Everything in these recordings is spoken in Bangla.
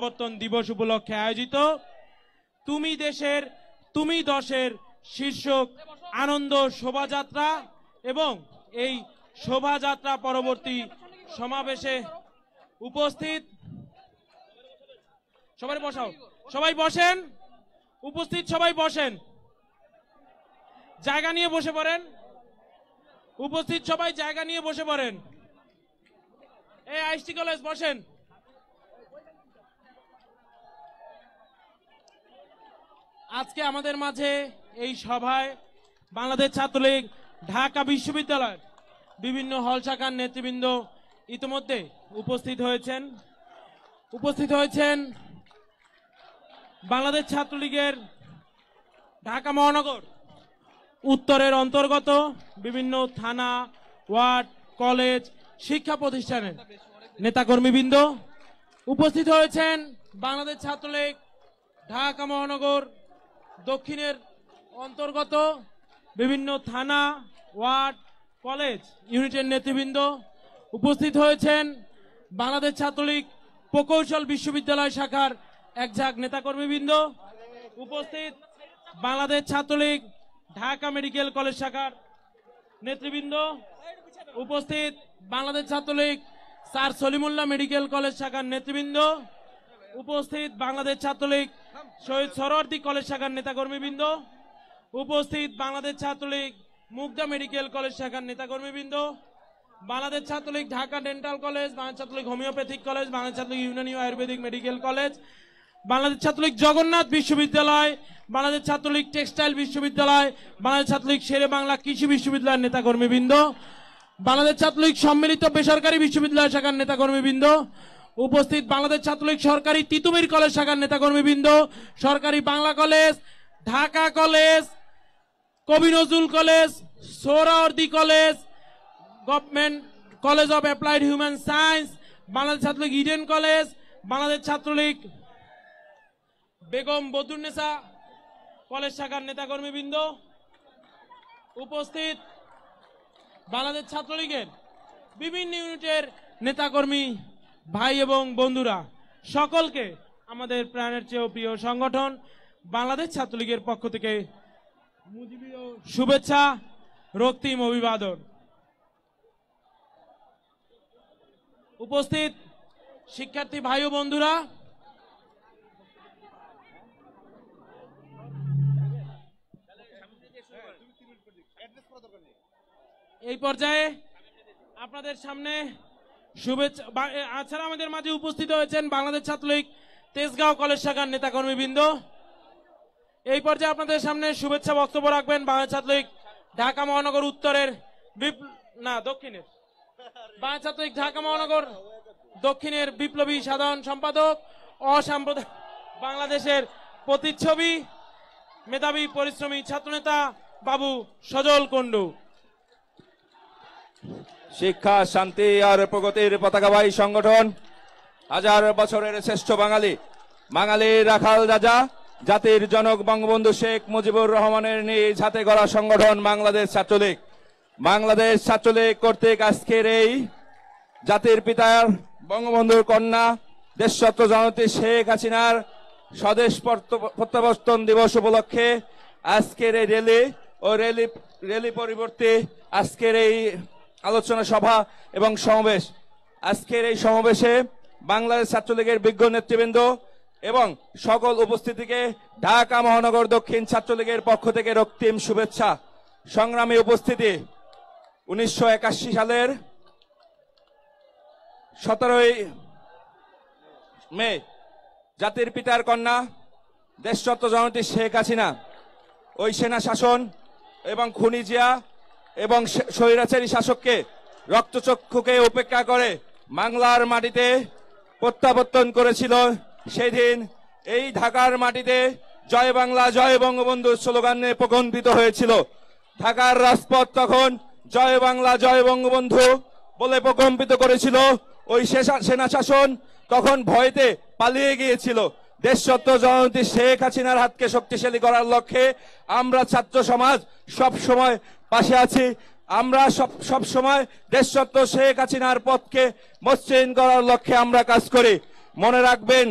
প্রত্যাবর্তন দিবস উপলক্ষে আয়োজিত তুমি দেশের তুমি দশের শীর্ষক আনন্দ শোভাযাত্রা এবং এই শোভাযাত্রা পরবর্তী সমাবেশে উপস্থিত সবাই বসাও, সবাই বসেন, উপস্থিত সবাই বসেন, জায়গা নিয়ে বসে পড়েন, উপস্থিত সবাই জায়গা নিয়ে বসে পড়েন। এই আইএসটি কলেজ বসেন। আজকে আমাদের মাঝে এই সভায় বাংলাদেশ ছাত্রলীগ ঢাকা বিশ্ববিদ্যালয়ের বিভিন্ন হল শাখার নেতৃবৃন্দ ইতিমধ্যে উপস্থিত হয়েছেন বাংলাদেশ ছাত্রলীগের ঢাকা মহানগর উত্তরের অন্তর্গত বিভিন্ন থানা, ওয়ার্ড, কলেজ, শিক্ষা প্রতিষ্ঠানের নেতাকর্মীবৃন্দ উপস্থিত হয়েছেন বাংলাদেশ ছাত্রলীগ ঢাকা মহানগর দক্ষিণের অন্তর্গত বিভিন্ন থানা, ওয়ার্ড, কলেজ ইউনিটের নেতৃবৃন্দ উপস্থিত হয়েছেন বাংলাদেশ ছাত্রলীগ প্রকৌশল বিশ্ববিদ্যালয় শাখার একঝাঁক নেতাকর্মীবৃন্দ উপস্থিত বাংলাদেশ ছাত্রলীগ ঢাকা মেডিকেল কলেজ শাখার নেতৃবৃন্দ উপস্থিত Bangladesh Chhatra League sir Salimullah medical college শাখার নেতৃবৃন্দ উপস্থিত বাংলাদেশ ছাত্রলীগ শহীদ সরওয়ার্দী কলেজ শাখার নেতাকর্মীবৃন্দ উপস্থিত বাংলাদেশ ছাত্রলীগ মুগদা মেডিকেল কলেজ শাখার নেতাকর্মীবৃন্দ Bangladesh Chhatra League Dhaka dental college, Bangladesh Chhatra League homeopathic college, Bangladesh Chhatra League Unani Ayurvedic medical college, Bangladesh Chhatra League Jagannath বিশ্ববিদ্যালয়, বাংলাদেশ ছাত্রলীগ টেক্সটাইল বিশ্ববিদ্যালয়, বাংলাদেশ ছাত্রলীগ শেরে বাংলা কৃষি বিশ্ববিদ্যালয়ের নেতাকর্মীবৃন্দ, বাংলাদেশ ছাত্রলীগ সম্মিলিত বেসরকারি বিশ্ববিদ্যালয় শাখার নেতাকর্মীবৃন্দ উপস্থিত বাংলাদেশ ছাত্রলীগ সরকারি তিতুমির কলেজ শাখার নেতাকর্মীবৃন্দ, সরকারি বাংলা কলেজ, ঢাকা কলেজ, কবি Nazrul college, Suhrawardy college, government college of applied human science, Bangladesh Chhatra League Eden college, Bangladesh Chhatra League Begum Badrunnesa college শাখার নেতাকর্মীবৃন্দ উপস্থিত বাংলাদেশ ছাত্রলীগের বিভিন্ন ইউনিটের নেতাকর্মী ভাই এবং বন্ধুরা, সকলকে আমাদের প্রাণের চেয়েও প্রিয় সংগঠন বাংলাদেশ ছাত্রলীগের পক্ষ থেকে মুজিবীয় শুভেচ্ছা, রক্তিম অভিবাদন। উপস্থিত শিক্ষার্থী ভাই ও বন্ধুরা, এই পর্যায়ে আপনাদের সামনে শুভেচ্ছা। এছাড়া আমাদের মাঝে উপস্থিত হয়েছেন বাংলাদেশ ছাত্রলীগ তেজগাঁও কলেজ শাখার নেতাকর্মীবৃন্দ। এই পর্যায়ে আপনাদের সামনে শুভেচ্ছা বক্তব্য রাখবেন বাংলাদেশ ছাত্রলীগ ঢাকা মহানগর উত্তরের দক্ষিণের বাংলাদেশ ছাত্রলীগ ঢাকা মহানগর দক্ষিণের বিপ্লবী সাধারণ সম্পাদক, অসাম্প্রদায়িক বাংলাদেশের প্রতিচ্ছবি, মেধাবী পরিশ্রমী ছাত্রনেতা বাবু সজল কুণ্ডু। শিক্ষা, শান্তি আর প্রগতির পতাকাবাহী সংগঠন, হাজার বছরের শ্রেষ্ঠ বাঙালির রাখাল রাজা, জাতির জনক বঙ্গবন্ধু শেখ মুজিবুর রহমানের নিজ হাতে গড়া সংগঠন বাংলাদেশ ছাত্রলীগ। বাংলাদেশ ছাত্রলীগ কর্তৃক আজকের এই জাতির পিতার বঙ্গবন্ধুর কন্যা দেশরত্ন জননেত্রী শেখ হাসিনার স্বদেশ প্রত্যাবর্তন দিবস উপলক্ষে আজকের এই র্যালি পরিবর্তে আজকের এই আলোচনা সভা এবং সমাবেশ। আজকের এই সমাবেশে বাংলাদেশ ছাত্রলীগের বিজ্ঞ নেতৃবৃন্দ এবং সকল উপস্থিতিকে ঢাকা মহানগর দক্ষিণ ছাত্রলীগের পক্ষ থেকে রক্তিম শুভেচ্ছা। সংগ্রামী উপস্থিতি, 1981 সালের 17ই মে জাতির পিতার কন্যা দেশরত্ন জননেত্রী শেখ হাসিনা ওই সেনা শাসন এবং খুনি জিয়া এবং স্বৈরাচারী শাসককে রক্তচক্ষুকে উপেক্ষা করে বাংলার মাটিতে প্রত্যাবর্তন করেছিল। সেদিন এই ঢাকার মাটিতে জয় বাংলা জয় বঙ্গবন্ধু স্লোগানে প্রকম্পিত হয়েছিল। ঢাকার রাজপথ তখন জয় বাংলা জয় বঙ্গবন্ধু বলে প্রকম্পিত করেছিল। ওই সেনা শাসন তখন ভয়তে পালিয়ে গিয়েছিল। দেশরত্ন জননেত্রী শেখ হাসিনার হাতকে শক্তিশালী করার লক্ষ্যে আমরা ছাত্র সমাজ সব সময় পাশে আছি। আমরা সব সময় দেশরত্ন শেখ হাসিনার পথকে মসৃণ করার লক্ষ্যে আমরা কাজ করি। মনে রাখবেন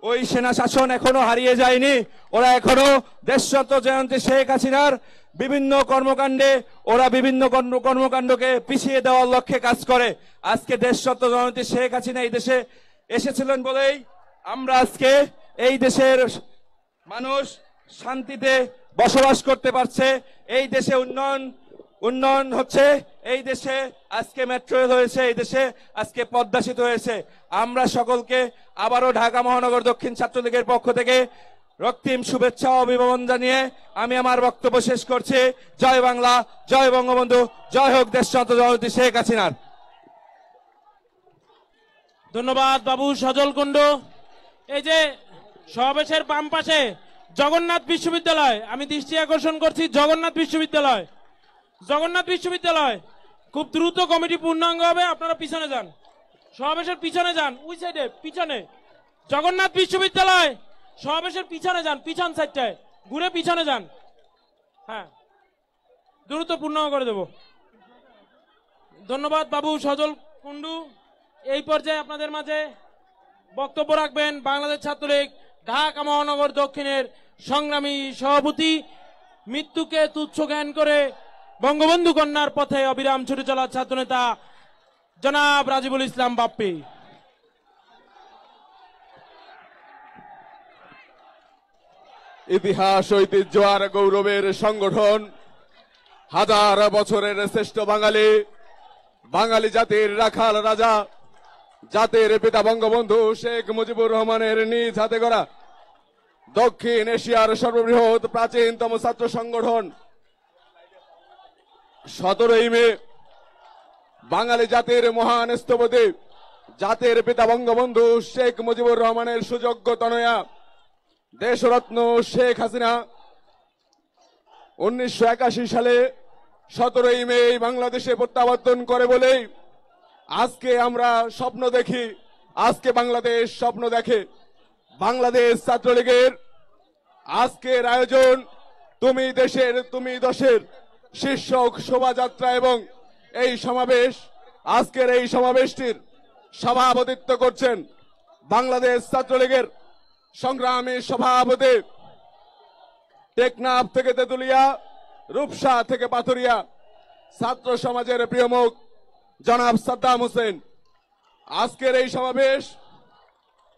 ওই সেনা শাসন এখনো হারিয়ে যায়নি। ওরা এখনো দেশরত জয়ন্তী শেখ হাসিনার বিভিন্ন কর্মকাণ্ডে ওরা বিভিন্ন কর্মকাণ্ডকে পিছিয়ে দেওয়ার লক্ষ্যে কাজ করে। আজকে দেশরত জয়ন্তী শেখ হাসিনা এই দেশে এসেছিলেন বলেই আমরা আজকে এই দেশের মানুষ শান্তিতে বসবাস করতে পারছে। এই দেশে উন্নয়ন হচ্ছে। এই দেশে আজকে মেট্রো রেল হয়েছে। এই দেশে আজকে পদ্মা সেতু হয়েছে। আমরা সকলকে আবারও ঢাকা মহানগর দক্ষিণ ছাত্রলীগের পক্ষ থেকে রক্তিম শুভেচ্ছা ও অভিবাদন জানিয়ে আমি আমার বক্তব্য শেষ করছি। জয় বাংলা, জয় বঙ্গবন্ধু, জয় হোক দেশরত জয়ন্তী শেখ হাসিনার। ধন্যবাদ বাবু সজল কুণ্ডু। এই যে সমাবেশের বাম পাশে জগন্নাথ বিশ্ববিদ্যালয়, আমি দৃষ্টি আকর্ষণ করছি জগন্নাথ বিশ্ববিদ্যালয়। জগন্নাথ বিশ্ববিদ্যালয় খুব দ্রুত কমিটি পূর্ণাঙ্গ হবে, আপনারা পিছনে যান, সমাবেশের পিছনে যান, ওই সাইডে পিছনে জগন্নাথ বিশ্ববিদ্যালয় সমাবেশের পিছনে যান, পিছন সাইডটায় ঘুরে পিছনে যান। হ্যাঁ, দ্রুত পূর্ণাঙ্গ করে দেব। ধন্যবাদ বাবু সজল কুণ্ডু। এই পর্যায়ে আপনাদের মাঝে বক্তব্য রাখবেন বাংলাদেশ ছাত্রলীগ ঢাকা মহানগর দক্ষিণের সংগ্রামী সভাপতি, মৃত্যুকে তুচ্ছ জ্ঞান করে বঙ্গবন্ধু কন্যার পথে অবিরাম ছুটে চলা ছাত্রনেতা জনাব রাজিবুল ইসলাম বাপ্পি। ইতিহাস, ঐতিহ্য আর গৌরবের সংগঠন, হাজার বছরের শ্রেষ্ঠ বাঙালি, বাঙালি জাতির রাখাল রাজা, জাতির পিতা বঙ্গবন্ধু শেখ মুজিবুর রহমানের নিজ হাতে গড়া দক্ষিণ এশিয়ার সর্ববৃহৎ প্রাচীনতম ছাত্র সংগঠন 17ই মে বাঙালি জাতির মহান স্থপতি, জাতির পিতা বঙ্গবন্ধু শেখ মুজিবুর রহমানের সুযোগ্য তনয়া দেশরত্ন শেখ হাসিনা 1981 সালে 17ই মে বাংলাদেশে প্রত্যাবর্তন করে বলেই আজকে আমরা স্বপ্ন দেখি, আজকে বাংলাদেশ স্বপ্ন দেখে। বাংলাদেশ ছাত্রলীগের আজকের আয়োজন তুমি দেশের তুমি দশের শীর্ষক শোভাযাত্রা এবং এই সমাবেশ, আজকের এই সমাবেশটির সভাপতিত্ব করছেন বাংলাদেশ ছাত্রলীগের সংগ্রামী সভাপতি, টেকনাফ থেকে তেতুলিয়া, রূপসা থেকে পাথুরিয়া, ছাত্র সমাজের প্রিয় মুখ জনাব সাদ্দাম হোসেন। আজকের এই সমাবেশ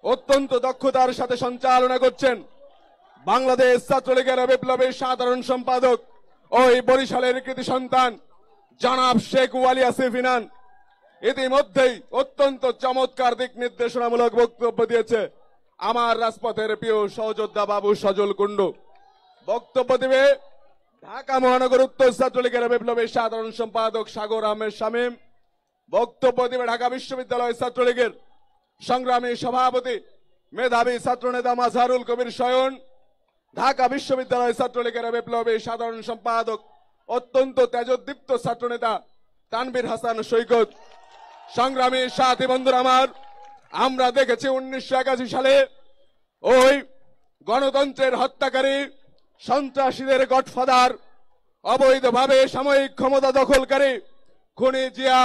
অত্যন্ত দক্ষতার সাথে সঞ্চালনা করছেন বাংলাদেশ ছাত্রলীগের বিপ্লবী সাধারণ সম্পাদক ওই বরিশালের কৃতি সন্তান জনাব শেখ ওয়ালি আসিফ ইনান। ইতিমধ্যেই অত্যন্ত চমৎকার দিক নির্দেশনামূলক বক্তব্য দিয়েছে আমার রাজপথের প্রিয় সহযোদ্ধা বাবু সজল কুণ্ডু। বক্তব্য দিবে ঢাকা মহানগর উত্তর ছাত্রলীগের বিপ্লবী সাধারণ সম্পাদক সাগর আহমেদ শামীম। বক্তব্য দিবে ঢাকা বিশ্ববিদ্যালয় ছাত্রলীগের সংগ্রামী সভাপতি মেধাবী ছাত্রনেতা মাজহারুল কবির শয়ন। ঢাকা বিশ্ববিদ্যালয় ছাত্রলীগের বিপ্লবী সাধারণ সম্পাদক অত্যন্ত তেজোদ্দীপ্ত ছাত্রনেতা তানভীর হাসান সৈকত। সংগ্রামী সাথী বন্ধুরা আমার, আমরা দেখেছি 1981 সালে ওই গণতন্ত্রের হত্যাকারী, সন্ত্রাসীদের গডফাদার, অবৈধভাবে সাময়িক ক্ষমতা দখলকারী খুনি জিয়া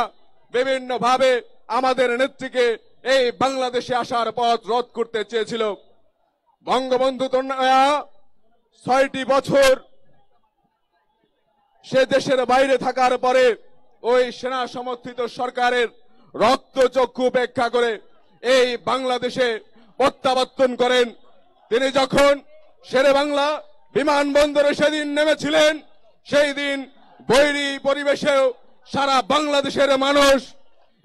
বিভিন্নভাবে আমাদের নেত্রীকে এই বাংলাদেশে আসার পথ রোধ করতে চেয়েছিল। বঙ্গবন্ধু তনয়া 6টি বছর সে দেশের বাইরে থাকার পরে ওই সেনা সমর্থিত সরকারের রক্তচক্ষু উপেক্ষা করে এই বাংলাদেশে প্রত্যাবর্তন করেন। তিনি যখন শেরে বাংলা বিমানবন্দরে সেদিন নেমেছিলেন, সেই দিন বৈরী পরিবেশেও সারা বাংলাদেশের মানুষ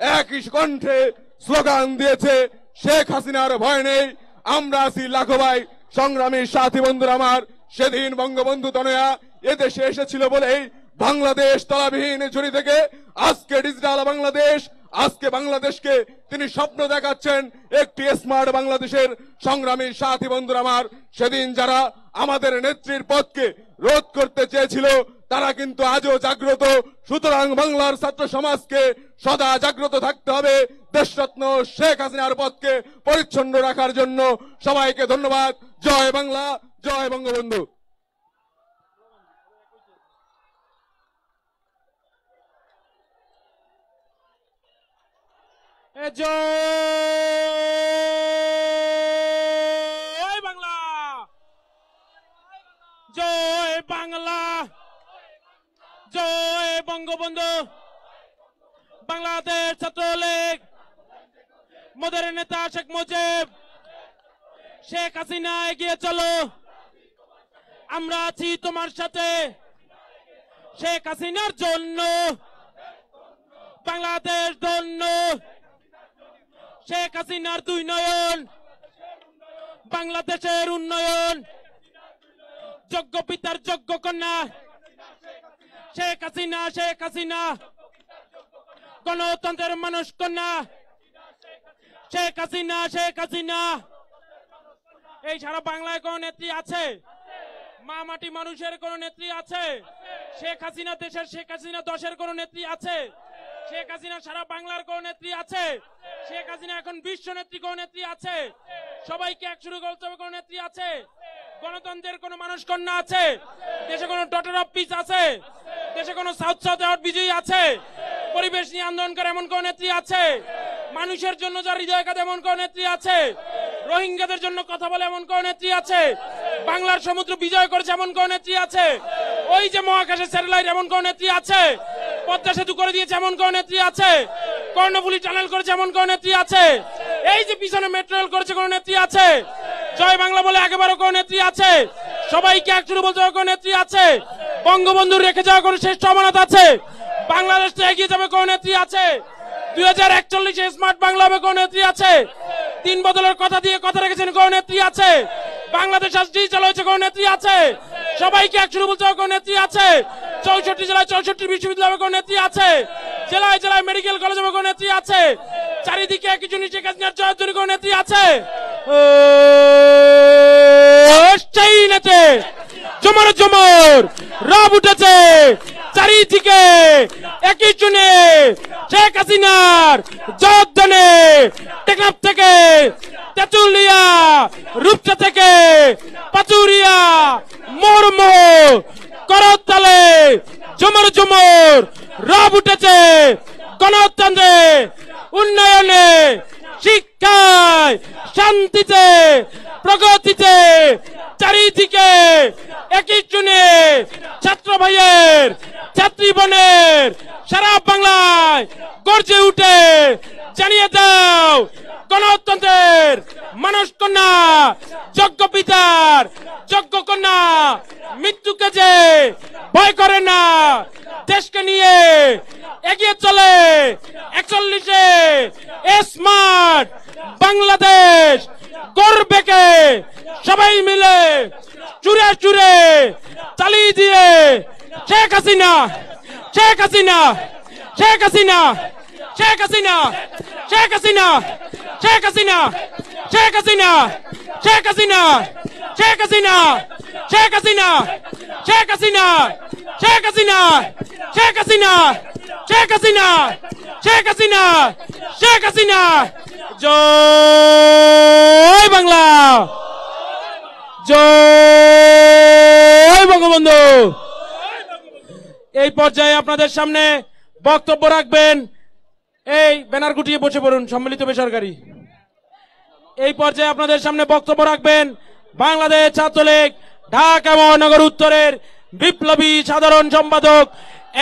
একই কণ্ঠে স্লোগান দিয়েছে, শেখ হাসিনার ভয় নেই, আমরা আছি লাখো ভাই। সংগ্রামী সাথী বন্ধুরা আমার, সেদিন বঙ্গবন্ধু তনয়া এদেশে এসেছিল বলেই বাংলাদেশ তলাবিহীন ঝুড়ি থেকে আজকে ডিজিটাল বাংলাদেশ, আজকে বাংলাদেশকে তিনি স্বপ্ন দেখাচ্ছেন একটি স্মার্ট বাংলাদেশের। সংগ্রামী সাথী বন্ধুরা আমার, সেদিন যারা আমাদের নেত্রীর পথকে রোধ করতে চেয়েছিল তারা কিন্তু আজও জাগ্রত। সুতরাং বাংলার ছাত্র সমাজকে সদা জাগ্রত থাকতে হবে দেশরত্ন শেখ হাসিনার পথকে পরিচ্ছন্ন রাখার জন্য। সবাইকে ধন্যবাদ। জয় বাংলা, জয় বঙ্গবন্ধু। জয় বাংলা, জয় বঙ্গবন্ধু। বাংলাদেশ ছাত্রলীগ, মোদের নেতা শেখ মুজিব, শেখ হাসিনা এগিয়ে চলো, আমরা আছি তোমার সাথে। শেখ হাসিনার জন্য বাংলাদেশ ধন্য, শেখ হাসিনার দুই নয়ন, বাংলাদেশের উন্নয়ন। যোগ্য পিতার যোগ্য কন্যা শেখ হাসিনা, শেখ হাসিনা গণতন্ত্রের মানুষ কন্যা শেখ হাসিনা, শেখ হাসিনা। এই সারা বাংলায় কোন নেত্রী আছে? মা মাটি মানুষের কোন নেত্রী আছে? শেখ হাসিনা দেশের, শেখ হাসিনা দশের কোন নেত্রী আছে? শেখ হাসিনা সারা বাংলার কোন নেত্রী আছে? শেখ হাসিনা এখন বিশ্ব নেত্রী কোন নেত্রী আছে? সবাইকে একসুরে করতে হবে কোন নেত্রী আছে? গণতন্ত্রের কোন মানুষ কন্যা আছে? দেশে কোন ডটার অফ পিস আছে? দেশে কোন সাউথ সাউথ আউট বিজয়ী আছে? পরিবেশ নিয়ে আন্দোলন করে এমন কোন নেত্রী আছে? মানুষের জন্য যার হৃদয় কাঁদে এমন কোন নেত্রী আছে? রোহিঙ্গাদের জন্য কথা বলে এমন কোন নেত্রী আছে? বাংলার সমুদ্র বিজয় করেছে এমন কোন নেত্রী আছে? ওই যে মহাকাশের স্যাটেলাইট এমন কোন নেত্রী আছে? পদ্মা সেতু করে দিয়েছে এমন কোন নেত্রী আছে? কর্ণফুলী টানেল করেছে এমন কোন নেত্রী আছে? এই যে পিছনে মেট্রো রেল করেছে কোন নেত্রী আছে? জয় বাংলা বলে একেবারে কোন নেত্রী আছে? সবাইকে একসুরে বলতে হবে কোন নেত্রী আছে? বঙ্গবন্ধুর রেখে যাওয়া কোন শ্রেষ্ঠ আমানত আছে? বাংলাদেশ তো এগিয়ে যাবে কোন নেত্রী আছে? 2041 স্মার্ট বাংলা হবে কোন নেত্রী আছে? তিন বদলের কথা দিয়ে কথা রেখেছেন কোন নেত্রী আছে? বাংলাদেশ আজ ডিজিটাল হয়েছে কোন নেত্রী আছে? সবাইকে একসুরে বলতে হবে কোন নেত্রী আছে? 64 জেলায় 64 বিশ্ববিদ্যালয় হবে কোন নেত্রী আছে? জেলায় জেলায় মেডিকেল কলেজ হবে কোন নেত্রী আছে? চারিদিকে কিছু নিচে কাজনার জয়ধ্বনি কোন নেত্রী আছে? সেই নেতে জমর জমর রব উঠেছে চারিদিকে একই শুনে শেখ হাসিনার জয়ধ্বনি। টেকনাফ থেকে তেঁতুলিয়া, রূপসা থেকে পাচুরিয়া, মোরম করতালে জমর জমর রব উঠেছে গণতন্ত্রে, উন্নয়নে, শিক্ষায়, শান্তিতে, প্রগতিতে। চারিদিকে একই শুনে ছাত্র ভাইয়ের, ছাত্রী বোনের সারা বাংলায় গর্জে উঠে জানিয়ে দাও গণতন্ত্রের মানুষ কন্যা, যোগ্য পিতার যোগ্য কন্যা, মৃত্যুকে যে ভয় করে না, দেশকে নিয়ে এগিয়ে চলে 41-এ স্মার্ট বাংলাদেশ গর্বেকে সবাই মিলে চুরে চুরে চালিয়ে দিয়ে শেখ হাসিনা, শেখ হাসিনা, শেখ হাসিনা, শেখ হাসিনা, শেখ হাসিনা, শেখ হাসিনা, শেখ হাসিনা, শেখ হাসিনা, শেখ হাসিনা, শেখ হাসিনা, শেখ হাসিনা, শেখ হাসিনা, শেখ হাসিনা, শেখ হাসিনা, শেখ হাসিনা, শেখ হাসিনা। জয় বাংলা, জয় বঙ্গবন্ধু। এই পর্যায়ে আপনাদের সামনে বক্তব্য রাখবেন, এই ব্যানার গুটিয়ে বসে পড়ুন, সম্মিলিত বেসরকারি। এই পর্যায়ে আপনাদের সামনে বক্তব্য রাখবেন বাংলাদেশ ছাত্রলীগ ঢাকা মহানগর উত্তরের বিপ্লবী সাধারণ সম্পাদক,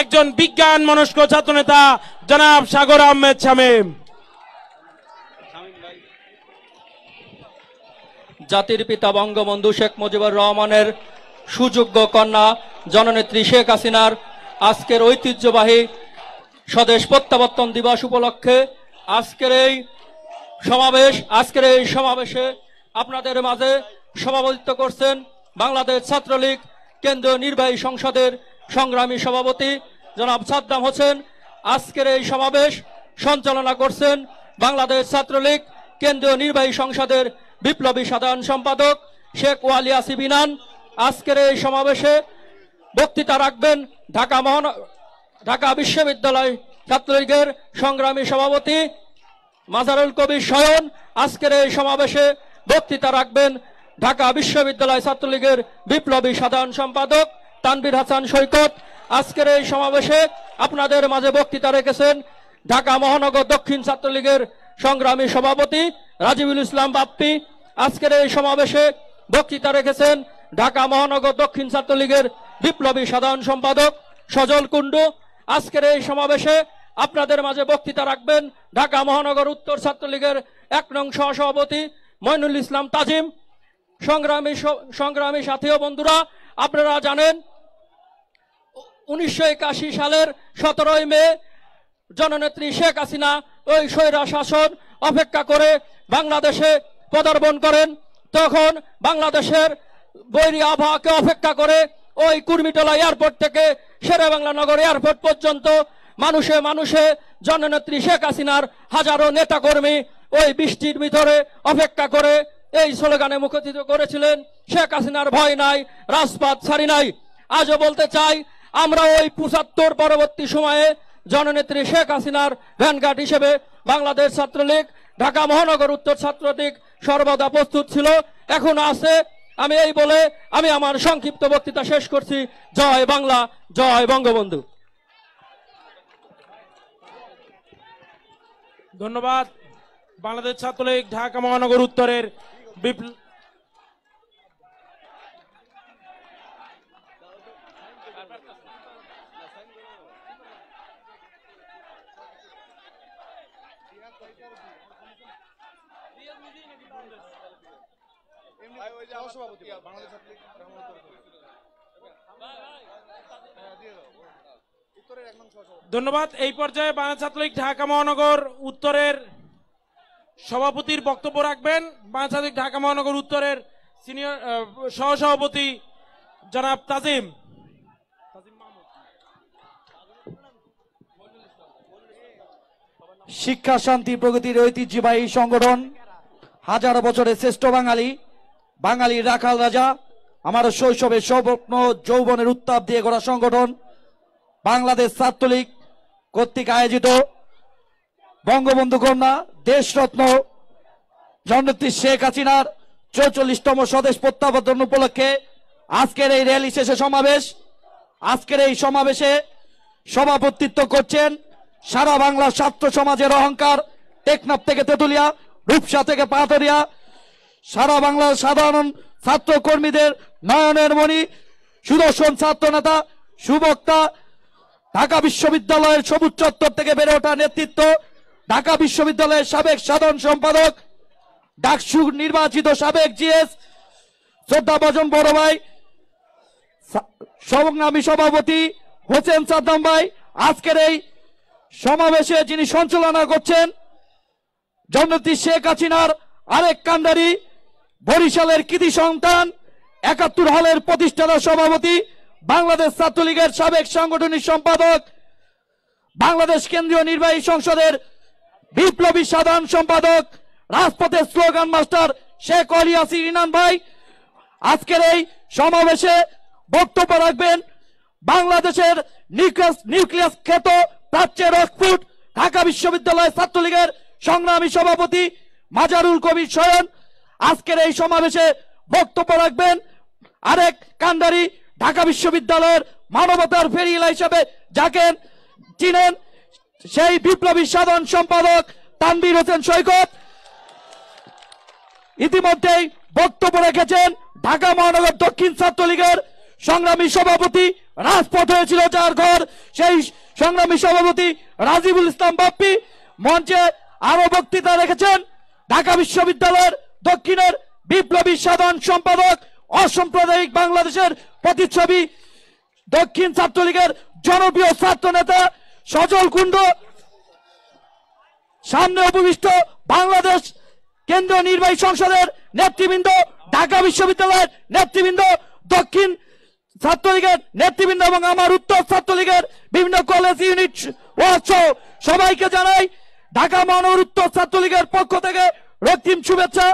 একজন বিজ্ঞান মনস্ক ছাত্রনেতা জনাব সাগর আহমেদ শামীম। জাতির পিতা বঙ্গবন্ধু শেখ মুজিবুর রহমানের সুযোগ্য কন্যা জননেত্রী শেখ হাসিনার আজকের ঐতিহ্যবাহী স্বদেশ প্রত্যাবর্তন দিবস উপলক্ষে আজকের এই সমাবেশে আপনাদের মাঝে সভাপতিত্ব করছেন বাংলাদেশ ছাত্রলীগ কেন্দ্রীয় নির্বাহী সংসদের সংগ্রামী সভাপতি জনাব সাদ্দাম হোসেন। আজকের এই সমাবেশ সঞ্চালনা করছেন বাংলাদেশ ছাত্রলীগ কেন্দ্রীয় নির্বাহী সংসদের বিপ্লবী সাধারণ সম্পাদক শেখ ওয়ালিয়া সিবিনান। আজকের এই সমাবেশে বক্তৃতা রাখবেন ঢাকা বিশ্ববিদ্যালয় ছাত্রলীগের সংগ্রামী সভাপতি মাজারুল কবির শয়ন। আজকের এই সমাবেশে বক্তৃতা রাখবেন ঢাকা বিশ্ববিদ্যালয় ছাত্রলীগের বিপ্লবী সাধারণ সম্পাদক তানভীর হাসান সৈকত। আজকের এই সমাবেশে আপনাদের মাঝে বক্তৃতা রেখেছেন ঢাকা মহানগর দক্ষিণ ছাত্রলীগের সংগ্রামী সভাপতি রাজিবুল ইসলাম বাপ্পি। আজকের এই সমাবেশে বক্তৃতা রেখেছেন ঢাকা মহানগর দক্ষিণ ছাত্রলীগের বিপ্লবী সাধারণ সম্পাদক সজল কুণ্ডু। আজকের এই সমাবেশে আপনাদের মাঝে বক্তৃতা রাখবেন ঢাকা মহানগর উত্তর ছাত্রলীগের 1 নং সহসভাপতি মইনুল ইসলাম তাজিম। সংগ্রামী সাথী ও বন্ধুরা, আপনারা জানেন 1981 সালের 17 মে জননেত্রী শেখ হাসিনা ওই স্বৈরা শাসন অপেক্ষা করে বাংলাদেশে পদার্পণ করেন। তখন বাংলাদেশের বৈরী আবহাওয়াকে অপেক্ষা করে ওই কুর্মিটোলা এয়ারপোর্ট থেকে শেরেবাংলা নগর এয়ারপোর্ট পর্যন্ত মানুষে মানুষে জননেত্রী শেখ হাসিনার হাজারো নেতাকর্মী ওই বৃষ্টির ভিতরে অপেক্ষা করে এই স্লোগানে মুখরিত করেছিলেন, শেখ হাসিনার ভয় নাই, রাজপথ ছাড়ি নাই। আজও বলতে চাই, আমরা ওই 75 পরবর্তী সময়ে জননেত্রী শেখ হাসিনার ভ্যানগার্ড হিসেবে বাংলাদেশ ছাত্রলীগ, ঢাকা মহানগর উত্তর ছাত্রলীগ সর্বদা প্রস্তুত ছিল, এখনো আছে। আমি এই বলে আমি আমার সংক্ষিপ্ত বক্তৃতা শেষ করছি। জয় বাংলা, জয় বঙ্গবন্ধু। ধন্যবাদ। বাংলাদেশ ছাত্রলীগ ঢাকা মহানগর উত্তরের ধন্যবাদ। এই পর্যায়ে বাংলাদেশ ছাত্রলীগ ঢাকা মহানগর উত্তরের সভাপতির বক্তব্য রাখবেন বাংলাদেশ ছাত্রলীগ ঢাকা মহানগর উত্তরের সিনিয়র সহসভাপতি জনাব তাজিম। শিক্ষা, শান্তি, প্রগতির ঐতিহ্যবাহী সংগঠন, হাজার বছরের শ্রেষ্ঠ বাঙালি, বাঙালির রাখাল রাজা, আমার শৈশবের স্বপ্ন যৌবনের উত্তাপ দিয়ে গড়া সংগঠন বাংলাদেশ ছাত্রলীগ কর্তৃক আয়োজিত বঙ্গবন্ধু কন্যা দেশরত্ন জননেত্রী শেখ হাসিনার 44তম স্বদেশ প্রত্যাবর্তন উপলক্ষে আজকের এই র্যালি শেষে সমাবেশ। আজকের এই সমাবেশে সভাপতিত্ব করছেন সারা বাংলার ছাত্র সমাজের অহংকার, টেকনাফ থেকে তেতুলিয়া, রূপসা থেকে পাথরিয়া, সারা বাংলার সাধারণ ছাত্র কর্মীদের নয়নের মণি, সুদর্শন ছাত্র নেতা, সুবক্তা, ঢাকা বিশ্ববিদ্যালয়ের সবুজ চত্বর থেকে বেড়ে ওঠা নেতৃত্ব, ঢাকা বিশ্ববিদ্যালয়ের সাবেক সাধারণ সম্পাদক, ডাকসু নির্বাচিত সাবেক জিএস শ্রদ্ধাভাজন বড় ভাই, সংগ্রামী সভাপতি হোসেন সাদ্দাম ভাই, আজকের এই সমাবেশে যিনি সঞ্চালনা করছেন জননেত্রী শেখ হাসিনার আরেক কান্ডারি, বরিশালের কৃতি সন্তান, 71 হলের প্রতিষ্ঠাতা সভাপতি, বাংলাদেশ ছাত্রলীগের সাবেক সাংগঠনিক সম্পাদক, বাংলাদেশ কেন্দ্রীয় নির্বাহী সংসদের বিপ্লবী সাধারণ সম্পাদক, রাজপথের স্লোগান মাস্টার শেখ অলি আসির ইনান ভাই। আজকের এই সমাবেশে বক্তব্য রাখবেন বাংলাদেশের নিউক্লিয়াস খ্যাত প্রাচ্যের অক্সফোর্ড ঢাকা বিশ্ববিদ্যালয় ছাত্রলীগের সংগ্রামী সভাপতি মাজারুল কবির শয়ন। আজকের এই সমাবেশে বক্তব্য রাখবেন আরেক কান্ডারি, ঢাকা বিশ্ববিদ্যালয়ের মানবতার ফেরিওয়ালা হিসেবে যাকে চিনেন সেই বিপ্লবী সাধারণ সম্পাদক তানভীর হোসেন সৈকত। ইতিমধ্যেই বক্তব্য রেখেছেন ঢাকা মহানগর দক্ষিণ ছাত্রলীগের সংগ্রামী সভাপতি, রাজপথ হয়েছিল যার ঘর, সেই সংগ্রামী সভাপতি রাজিবুল ইসলাম বাপ্পি। মঞ্চে আরো বক্তৃতা রেখেছেন ঢাকা বিশ্ববিদ্যালয়ের দক্ষিণের বিপ্লবী সাধারণ সম্পাদক, অসাম্প্রদায়িক বাংলাদেশের প্রতিচ্ছবি, দক্ষিণ ছাত্রলীগের জনপ্রিয় ছাত্র নেতা সজল কুণ্ডু। সামনে উপবিষ্ট বাংলাদেশ কেন্দ্রীয় নির্বাহী সংসদের নেতৃবৃন্দ, ঢাকা বিশ্ববিদ্যালয়ের নেতৃবৃন্দ, দক্ষিণ ছাত্রলীগের নেতৃবৃন্দ এবং আমার উত্তর ছাত্রলীগের বিভিন্ন কলেজ ইউনিট সবাইকে জানাই ঢাকা মহানগর উত্তর ছাত্রলীগের পক্ষ থেকে রক্তিম শুভেচ্ছা।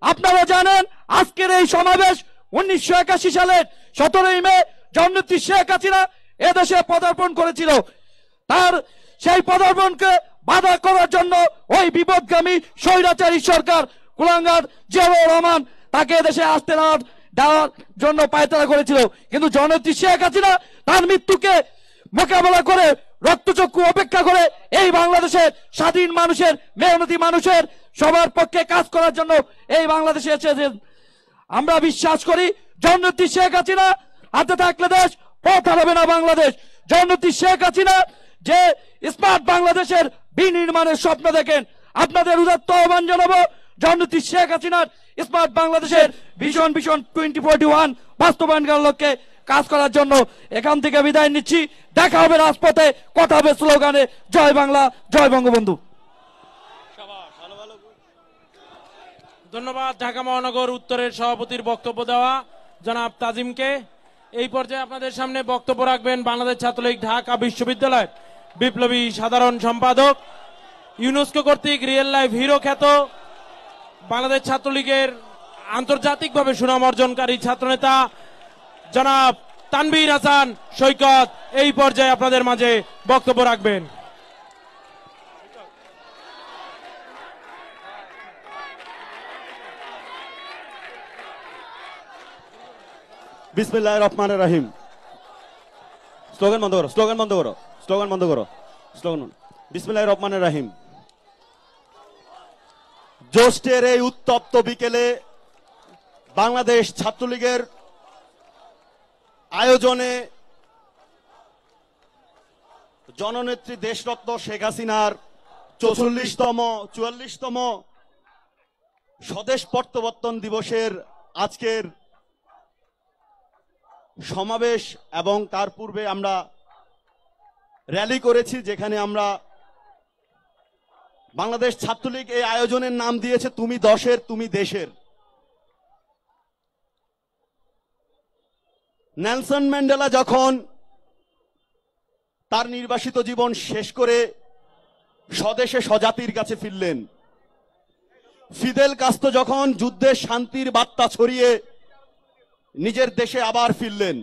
আপনারা জানেন আজকের এই সমাবেশ 1981 সালের 17 মে জননেত্রী শেখ হাসিনা এদেশে পদার্পণ করেছিল। তার সেই পদার্পণকে বাধা করার জন্য ওই বিপদগামী স্বৈরাচারী সরকার কুলাঙ্গার জিয়াউর রহমান তাকে এদেশে আসতে দেওয়ার জন্য পায়তারা করেছিল। কিন্তু জননেত্রী শেখ হাসিনা তার মৃত্যুকে মোকাবেলা করে রক্তচক্ষু উপেক্ষা করে এই বাংলাদেশের স্বাধীন মানুষের, মেহনতি মানুষের সবার পক্ষে কাজ করার জন্য এই বাংলাদেশে এসেছেন। আমরা বিশ্বাস করি জননেত্রী শেখ হাসিনা হাতে থাকলে দেশ, পথ হারাবে না বাংলাদেশ। জননেত্রী শেখ হাসিনা যে স্মার্ট বাংলাদেশের বিনির্মাণের স্বপ্ন দেখেন, আপনাদের উদাত্ত আহ্বান জানাবো জননেত্রী শেখ হাসিনার স্মার্ট বাংলাদেশের ভিশন 2041 বাস্তবায়ন করার লক্ষ্যে কাজ করার জন্য এখান থেকে বিদায় নিচ্ছি। দেখা হবে রাজপথে, কথা হবে স্লোগানে। জয় বাংলা, জয় বঙ্গবন্ধু। ধন্যবাদ ঢাকা মহানগর উত্তরের সভাপতির বক্তব্য দেওয়া জনাব তাজিমকে। এই পর্যায়ে আপনাদের সামনে বক্তব্য রাখবেন বাংলাদেশ ছাত্রলীগ ঢাকা বিশ্ববিদ্যালয়ের বিপ্লবী সাধারণ সম্পাদক, ইউনেস্কো কর্তৃক রিয়েল লাইফ হিরো খ্যাত, বাংলাদেশ ছাত্রলীগের আন্তর্জাতিকভাবে সুনাম অর্জনকারী ছাত্রনেতা জনাব তানভীর হাসান সৈকত এই পর্যায়ে আপনাদের মাঝে বক্তব্য রাখবেন। বিসমিল্লাহির রহমানির রহিম। স্লোগান বন্ধ করো, স্লোগান বন্ধ করো, স্লোগান বন্ধ করো, স্লোগান। বিসমিল্লাহির রহমানির রহিম। জ্যৈষ্ঠের এই উত্তপ্ত বিকেলে বাংলাদেশ ছাত্রলীগের আয়োজনে জননেত্রী দেশরত্ন শেখ হাসিনার 44তম স্বদেশ প্রত্যাবর্তন দিবসের আজকের সমাবেশ এবং তার পূর্বে আমরা র্যালি করেছি, যেখানে আমরা বাংলাদেশ ছাত্রলীগ এই আয়োজনের নাম দিয়েছে তুমি দশের তুমি দেশের। নেলসন ম্যান্ডেলা যখন তার নির্বাসিত জীবন শেষ করে স্বদেশে স্বজাতির কাছে ফিরলেন, ফিদেল কাস্ত্রো যখন যুদ্ধের শান্তির বার্তা ছড়িয়ে নিজের দেশে আবার ফিরলেন,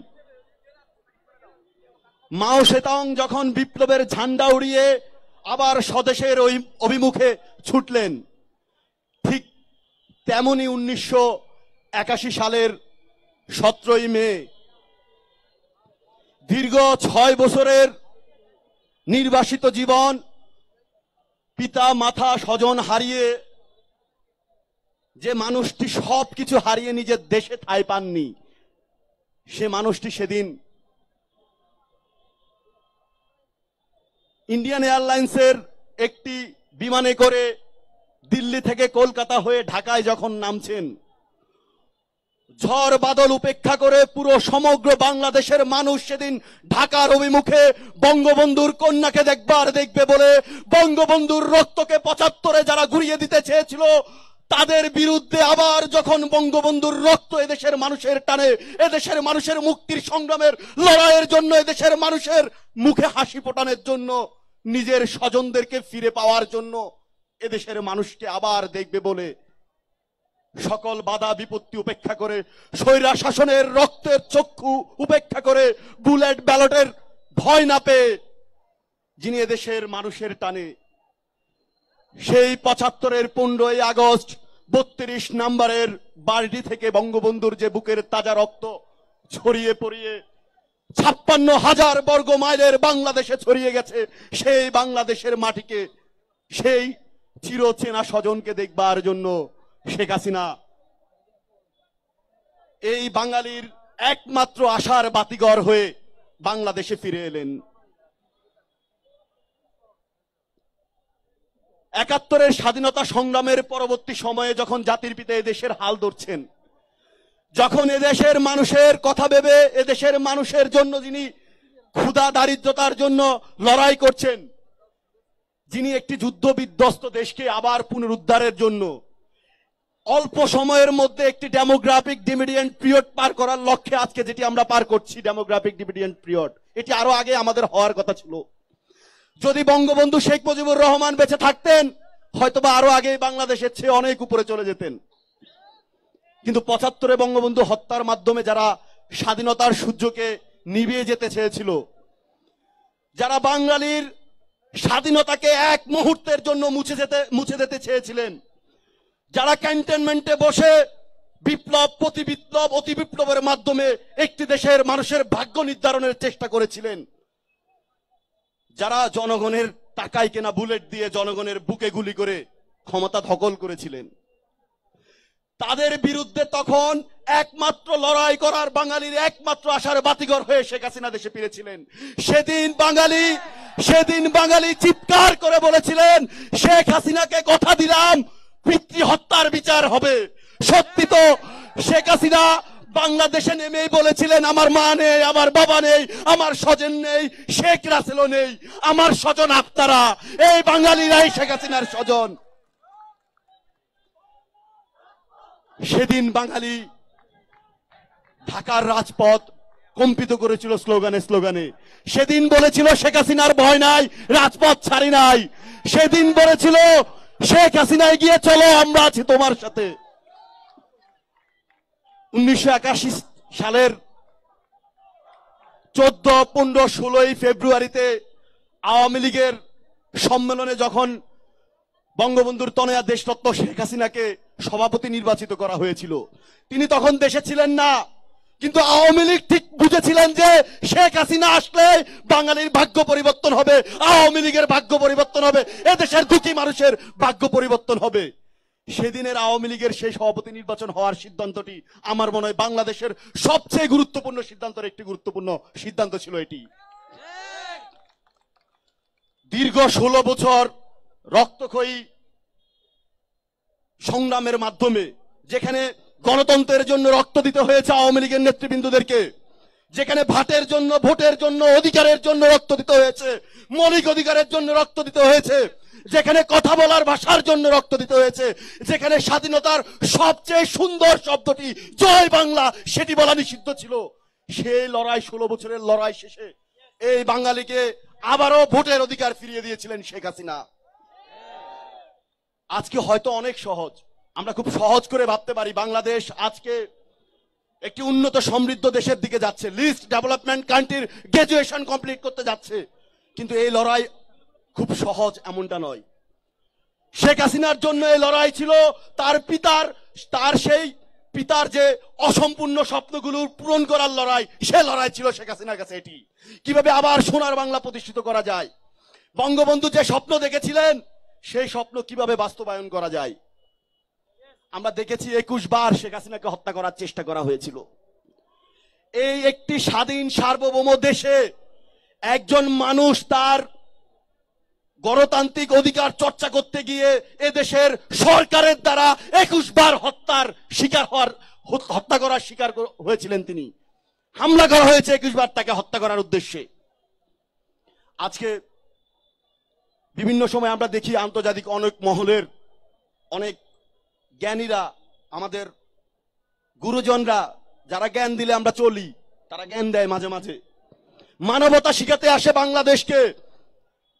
মাও সেতং যখন বিপ্লবের ঝান্ডা উড়িয়ে আবার স্বদেশের ওই অভিমুখে ছুটলেন, ঠিক তেমনি 1981 সালের 17ই মে দীর্ঘ 6 বছরের নির্বাসিত জীবন, পিতা মাতা স্বজন হারিয়ে যে মানুষটি সবকিছু হারিয়ে নিজের দেশে ঠাঁই পাননি, সে মানুষটি সেদিন ইন্ডিয়ান এয়ারলাইন্সের একটি বিমানে করে দিল্লি থেকে কলকাতা হয়ে ঢাকায় যখন নামছেন, ঝড় বাদল উপেক্ষা করে পুরো সমগ্র বাংলাদেশের মানুষ সেদিন ঢাকার অভিমুখে বঙ্গবন্ধুর কন্যাকে দেখবে বলে বঙ্গবন্ধুর রক্তকে 75-এ যারা ঘুরিয়ে দিতে চেয়েছিল, তাদের বিরুদ্ধে আবার যখন বঙ্গবন্ধুর রক্ত এদেশের মানুষের টানে, এদেশের মানুষের মুক্তির সংগ্রামের লড়াইয়ের জন্য, এদেশের মানুষের মুখে হাসি ফোটানোর জন্য, নিজের স্বজনদেরকে ফিরে পাওয়ার জন্য, এদেশের মানুষকে আবার দেখবে বলে সকল বাধা বিপত্তি উপেক্ষা করে, স্বৈরা শাসনের রক্তের চক্ষু উপেক্ষা করে, বুলেট ব্যালটের ভয় না পেয়ে যিনি এদেশের মানুষের টানে সেই 75-এর 15ই আগস্ট 32 নম্বরের বাড়িটি থেকে বঙ্গবন্ধুর যে বুকের তাজা রক্ত ছড়িয়ে পড়িয়ে 56,000 বর্গ মাইলের বাংলাদেশে ছড়িয়ে গেছে, সেই বাংলাদেশের মাটিকে, সেই চিরচেনা স্বজনকে দেখবার জন্য শেখ হাসিনা এই বাঙালির একমাত্র আশার বাতিঘর হয়ে বাংলাদেশে ফিরে এলেন। 71-এর স্বাধীনতা সংগ্রামের পরবর্তী সময়ে যখন জাতির পিতা এদেশের হাল ধরছেন, যখন এদেশের মানুষের কথা ভেবে এদেশের মানুষের জন্য যিনি ক্ষুধা দারিদ্রতার জন্য লড়াই করছেন, যিনি একটি যুদ্ধ বিধ্বস্ত দেশকে আবার পুনরুদ্ধারের জন্য অল্প সময়ের মধ্যে একটি ডেমোগ্রাফিক ডিভিডেন্ড পিরিয়ড পার করার লক্ষ্যে আজকে যেটি আমরা পার করছি, ডেমোগ্রাফিক ডিভিডেন্ড পিরিয়ড, এটি আরো আগে আমাদের হওয়ার কথা ছিল। যদি বঙ্গবন্ধু শেখ মুজিবুর রহমান বেঁচে থাকতেন, হয়তোবা আরো আগে বাংলাদেশের চেয়ে অনেক উপরে চলে যেতেন। কিন্তু 75-এ বঙ্গবন্ধু হত্যার মাধ্যমে যারা স্বাধীনতার সূর্যকে নিভিয়ে যেতে চেয়েছিল, যারা বাঙালির স্বাধীনতাকে এক মুহূর্তের জন্য মুছে দিতে চেয়েছিলেন, যারা ক্যান্টনমেন্টে বসে বিপ্লব প্রতি বিপ্লব অতি বিপ্লবের মাধ্যমে একটি দেশের মানুষের ভাগ্য নির্ধারণের চেষ্টা করেছিলেন, যারা জনগণের টাকায় কেনা বুলেট দিয়ে জনগণের বুকে গুলি করে ক্ষমতা দখল করেছিলেন, তাদের বিরুদ্ধে তখন একমাত্র লড়াই করার বাঙালির একমাত্র আশার বাতিঘর হয়ে শেখ হাসিনা দেশে ফিরেছিলেন। সেদিন বাঙালি চিৎকার করে বলেছিলেন, শেখ হাসিনাকে কথা দিলাম পিতৃ হত্যার বিচার হবে। সত্যি তো, শেখ হাসিনা বাংলাদেশে নেমেই বলেছিলেন, আমার মা নেই, আমার বাবা নেই, আমার স্বজন নেই, শেখ রাসেলও নেই, আমার স্বজন আপনারা, এই বাঙালিরাই শেখ হাসিনার স্বজন। সেদিন বাঙালি ঢাকার রাজপথ কম্পিত করেছিল স্লোগানে স্লোগানে। সেদিন বলেছিল শেখ হাসিনার ভয় নাই, রাজপথ ছাড়ি নাই। সেদিন বলেছিল শেখ হাসিনা এগিয়ে চলো, আমরা আছি তোমার সাথে। 1981 সালের 14, 15, 16 ফেব্রুয়ারিতে আওয়ামী লীগের সম্মেলনে যখন বঙ্গবন্ধুর তনয়া দেশরত্ন শেখ হাসিনাকে সভাপতি নির্বাচিত করা হয়েছিল, তিনি তখন দেশে ছিলেন না। কিন্তু আওয়ামী লীগ ঠিক বুঝেছিলেন যে শেখ হাসিনা আসলে বাঙালির ভাগ্য পরিবর্তন হবে, আওয়ামী লীগের ভাগ্য পরিবর্তন হবে, এদেশের দুঃখী মানুষের ভাগ্য পরিবর্তন হবে। সেদিনের আওয়ামী লীগের সেই সভাপতি নির্বাচন হওয়ার সিদ্ধান্তটি আমার মনে হয় বাংলাদেশের সবচেয়ে গুরুত্বপূর্ণ সিদ্ধান্তের একটি গুরুত্বপূর্ণ সিদ্ধান্ত ছিল এটি। দীর্ঘ 16 বছর রক্তক্ষয়ী সংগ্রামের মাধ্যমে, যেখানে গণতন্ত্রের জন্য রক্ত দিতে হয়েছে আওয়ামী লীগের নেতৃবৃন্দদেরকে, যেখানে ভোটের জন্য অধিকারের জন্য রক্ত দিতে হয়েছে, মৌলিক অধিকারের জন্য রক্ত দিতে হয়েছে, যেখানে কথা বলার ভাষার জন্য রক্ত দিতে হয়েছে, যেখানে স্বাধীনতার সবচেয়ে সুন্দর শব্দটি জয় বাংলা সেটি বলা নিষিদ্ধ ছিল, সেই লড়াই 16 বছরের লড়াই শেষে এই বাঙালিকে আবারও ভোটের অধিকার ফিরিয়ে দিয়েছিলেন শেখ হাসিনা। আজকে হয়তো অনেক সহজ, আমরা খুব সহজ করে ভাবতে পারি বাংলাদেশ আজকে একটি উন্নত সমৃদ্ধ দেশের দিকে যাচ্ছে, লিস্ট ডেভেলপমেন্ট কান্ট্রির গ্রাজুয়েশন কমপ্লিট করতে যাচ্ছে। কিন্তু এই লড়াই খুব সহজ এমনটা নয়। শেখ হাসিনার জন্য এই লড়াই ছিল তার সেই পিতার যে অসম্পূর্ণ স্বপ্নগুলো পূরণ করার লড়াই, সে লড়াই ছিল শেখ হাসিনার কাছে এটি, কিভাবে আবার সোনার বাংলা প্রতিষ্ঠিত করা যায়। বঙ্গবন্ধু যে স্বপ্ন দেখেছিলেন সেই স্বপ্ন কিভাবে বাস্তবায়ন করা যায়। আমরা দেখেছি 21 বার শেখ হাসিনাকে হত্যা করার চেষ্টা করা হয়েছিল। এই একটি স্বাধীন সার্বভৌম দেশে একজন মানুষ তার গণতান্ত্রিক অধিকার চর্চা করতে গিয়ে এদেশের সরকারের দ্বারা 21 বার হত্যা করার শিকার হয়েছিলেন তিনি। হামলা করা হয়েছে 21 বার তাকে হত্যা করার উদ্দেশ্যে। আজকে বিভিন্ন সময় আমরা দেখি আন্তর্জাতিক অনেক মহলের অনেক জ্ঞানীরা, আমাদের গুরুজনরা যারা জ্ঞান দিলে আমরা চলি, তারা জ্ঞান দেয় মাঝে মাঝে, মানবতা শিখাতে আসে বাংলাদেশকে,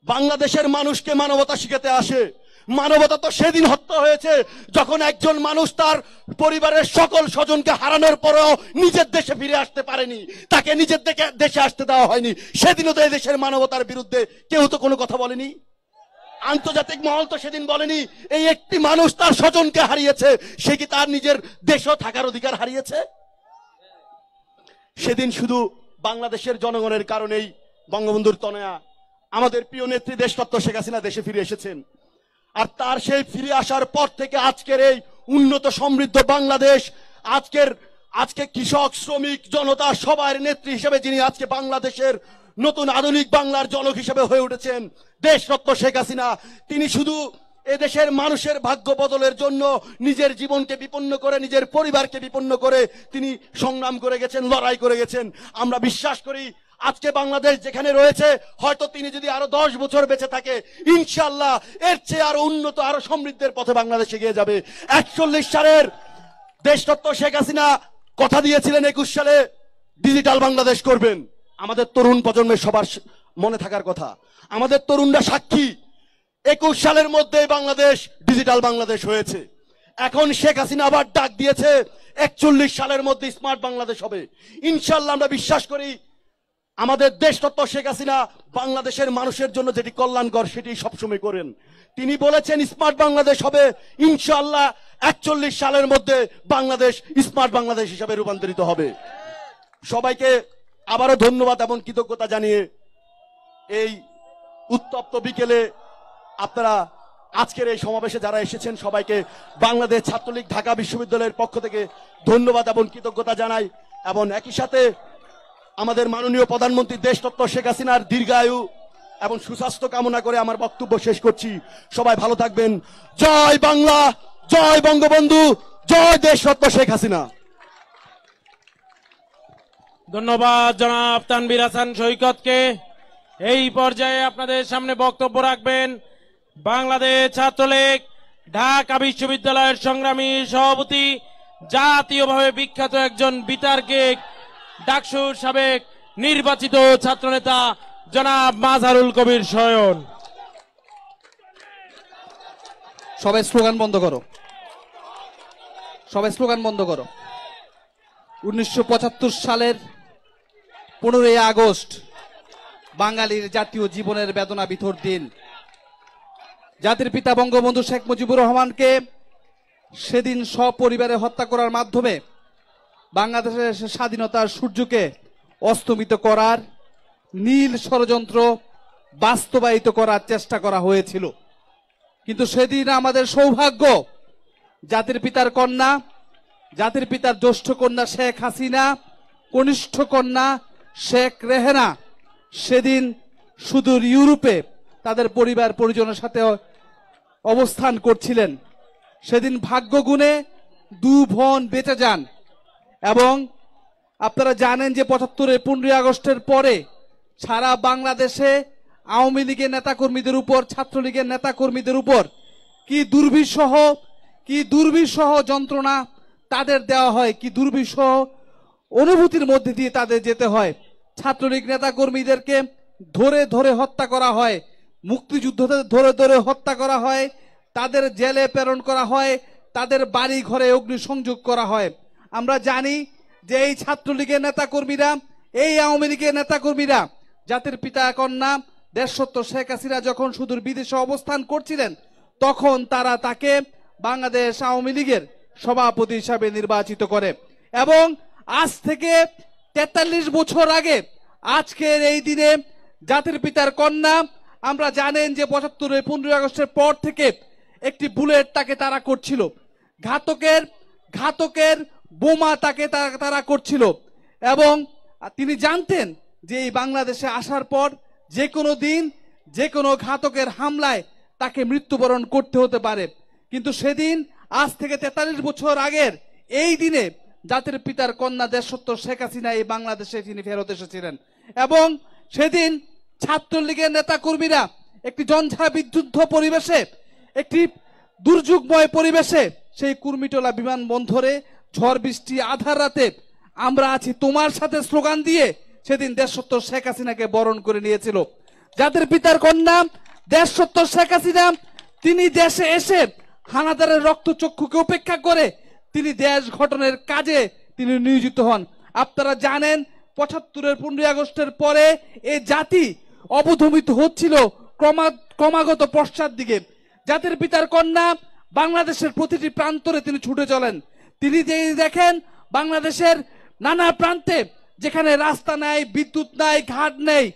বাংলাদেশের মানুষকে মানবতা শিখাতে আসে। মানবতা তো সেদিন হত্যা হয়েছে যখন একজন মানুষ তার পরিবারের সকল স্বজনকে হারানোর পরেও নিজের দেশে ফিরে আসতে পারেনি, তাকে নিজের দেশে আসতে দেওয়া হয়নি। সেদিনও তো এই দেশের মানবতার বিরুদ্ধে কেউ তো কোনো কথা বলেনি, আন্তর্জাতিক মহল তো সেদিন বলেনি এই একটি মানুষ তার স্বজনকে হারিয়েছে, সে কি তার নিজের দেশেও থাকার অধিকার হারিয়েছে? সেদিন শুধু বাংলাদেশের জনগণের কারণেই বঙ্গবন্ধুর তনয়া আমাদের প্রিয় নেত্রী দেশরত্ন শেখ হাসিনা দেশে ফিরে এসেছেন। আর তার সেই ফিরে আসার পর থেকে আজকের এই উন্নত সমৃদ্ধ বাংলাদেশ, আজকে কৃষক, শ্রমিক, জনতা সবার নেত্রী হিসেবে যিনি আজকে বাংলাদেশের নতুন আধুনিক বাংলার জনক হিসেবে হয়ে উঠেছেন দেশরত্ন শেখ হাসিনা, তিনি শুধু এদেশের মানুষের ভাগ্য বদলের জন্য নিজের জীবনকে বিপন্ন করে, নিজের পরিবারকে বিপন্ন করে তিনি সংগ্রাম করে গেছেন, লড়াই করে গেছেন। আমরা বিশ্বাস করি আজকে বাংলাদেশ যেখানে রয়েছে, হয়তো তিনি যদি আরো 10 বছর বেঁচে থাকে, ইনশাআল্লাহ এর চেয়ে আরো উন্নত, আরো সমৃদ্ধের পথে বাংলাদেশ এগিয়ে যাবে। 41 সালের দেশরত্ন শেখ হাসিনা কথা দিয়েছিলেন 21 সালে ডিজিটাল বাংলাদেশ করবেন। আমাদের তরুণ প্রজন্মের সবার মনে থাকার কথা, আমাদের তরুণরা সাক্ষী, 21 সালের মধ্যে বাংলাদেশ ডিজিটাল বাংলাদেশ হয়েছে। এখন শেখ হাসিনা আবার ডাক দিয়েছে 41 সালের মধ্যে স্মার্ট বাংলাদেশ হবে। ইনশাআল্লাহ আমরা বিশ্বাস করি আমাদের দেশরত্ন শেখ হাসিনা বাংলাদেশের মানুষের জন্য যেটি কল্যাণকর সেটি সবসময় করেন। তিনি বলেছেন স্মার্ট বাংলাদেশ হবে, ইনশাআল্লাহ 41 সালের মধ্যে বাংলাদেশ স্মার্ট বাংলাদেশ হিসাবে রূপান্তরিত হবে। সবাইকে আবারও ধন্যবাদ এবং কৃতজ্ঞতা জানিয়ে এই উত্তপ্ত বিকেলে আপনারা আজকের এই সমাবেশে যারা এসেছেন সবাইকে বাংলাদেশ ছাত্রলীগ ঢাকা বিশ্ববিদ্যালয়ের পক্ষ থেকে ধন্যবাদ এবং কৃতজ্ঞতা জানাই। এবং একই সাথে আমাদের মাননীয় প্রধানমন্ত্রী দেশরত্ন শেখ হাসিনার দীর্ঘায়ু এবং সুস্বাস্থ্য কামনা করে আমার বক্তব্য শেষ করছি। সবাই ভালো থাকবেন। জয় বাংলা, জয় বঙ্গবন্ধু, জয় দেশরত্ন শেখ হাসিনা। ধন্যবাদ জনাব তানভীর হাসান সৈকতকে। এই পর্যায়ে আপনাদের সামনে বক্তব্য রাখবেন বাংলাদেশ ছাত্রলীগ ঢাকা বিশ্ববিদ্যালয়ের সংগ্রামী সভাপতি, জাতীয়ভাবে বিখ্যাত একজন বিতার্কিক, ডাকসুর সাবেক নির্বাচিত ছাত্রনেতা জনাব মাজহারুল কবির শয়ন। সবাই স্লোগান বন্ধ করো, সবাই স্লোগান বন্ধ করো। 1975 সালের 15ই আগস্ট বাঙালির জাতীয় জীবনের বেদনা বিথর দিন। জাতির পিতা বঙ্গবন্ধু শেখ মুজিবুর রহমানকে সেদিন সপরিবারে হত্যা করার মাধ্যমে বাংলাদেশের স্বাধীনতার সূর্যকে অস্তমিত করার নীল ষড়যন্ত্র বাস্তবায়িত করার চেষ্টা করা হয়েছিল। কিন্তু সেদিন আমাদের সৌভাগ্য, জাতির পিতার কন্যা, জাতির পিতার জ্যেষ্ঠ কন্যা শেখ হাসিনা, কনিষ্ঠ কন্যা শেখ রেহেনা সেদিন সুদূর ইউরোপে তাদের পরিবার পরিজনের সাথে অবস্থান করছিলেন। সেদিন ভাগ্য গুণে 2 বোন বেঁচে যান। এবং আপনারা জানেন যে 75-এর 15ই আগস্টের পরে সারা বাংলাদেশে আওয়ামী লীগের নেতাকর্মীদের উপর, ছাত্রলীগের নেতাকর্মীদের উপর কি দুর্বিষহ যন্ত্রণা তাদের দেওয়া হয়, কি দুর্বিষহ অনুভূতির মধ্যে দিয়ে তাদের যেতে হয়। ছাত্রলীগ নেতাকর্মীদেরকে ধরে ধরে হত্যা করা হয়, মুক্তিযুদ্ধদের ধরে ধরে হত্যা করা হয়, তাদের জেলে প্রেরণ করা হয়, তাদের বাড়ি ঘরে অগ্নিসংযোগ করা হয়। আমরা জানি যে এই ছাত্রলীগের নেতাকর্মীরা, এই আওয়ামী লীগের নেতাকর্মীরা জাতির পিতা কন্যা দেশরত্ন শেখ হাসিনা যখন সুদূর বিদেশে অবস্থান করছিলেন তখন তারা তাকে বাংলাদেশ আওয়ামী লীগের সভাপতি হিসাবে নির্বাচিত করে। এবং আজ থেকে 43 বছর আগে আজকের এই দিনে জাতির পিতার কন্যা, আমরা জানেন যে 75-এর 15ই আগস্টের পর থেকে একটি বুলেট তাকে তাড়া করছিল, ঘাতকের বোমা তাকে তাড়া করছিল। এবং তিনি জানতেন যে এই বাংলাদেশে আসার পর যে কোনো দিন যে কোনো ঘাতকের হামলায় তাকে মৃত্যুবরণ করতে হতে পারে। কিন্তু সেদিন আজ থেকে 43 বছর আগের এই দিনে জাতির পিতার কন্যা দেশরত্ন শেখ হাসিনা এই বাংলাদেশে তিনি ফেরত এসেছিলেন। এবং সেদিন ছাত্রলীগের নেতাকর্মীরা একটি ঝঞ্ঝা বিদ্যুদ্ধ পরিবেশে, একটি দুর্যোগময় পরিবেশে সেই কুর্মিটোলা বিমানবন্দরে ঝড় বৃষ্টি আধার রাতে আমরা আছি তোমার সাথে স্লোগান দিয়ে সেদিন দেশরত্ন শেখ হাসিনাকে বরণ করে নিয়েছিল। জাতির পিতার কন্যা দেশরত্ন শেখ হাসিনা তিনি দেশে এসে হানাদারের রক্তচক্ষুকে উপেক্ষা করে তিনি দেশ গঠনের কাজে তিনি নিয়োজিত হন। আপনারা জানেন 75-এর 15ই আগস্টের পরে এই জাতি অবদমিত হচ্ছিল ক্রমাগত পশ্চাৎ দিকে। জাতির পিতার কন্যা বাংলাদেশের প্রতিটি প্রান্তরে তিনি ছুটে চলেন। তিনি দেখেন বাংলাদেশের নানা প্রান্তে যেখানে রাস্তা নাই, বিদ্যুৎ নাই, ঘাট নেই,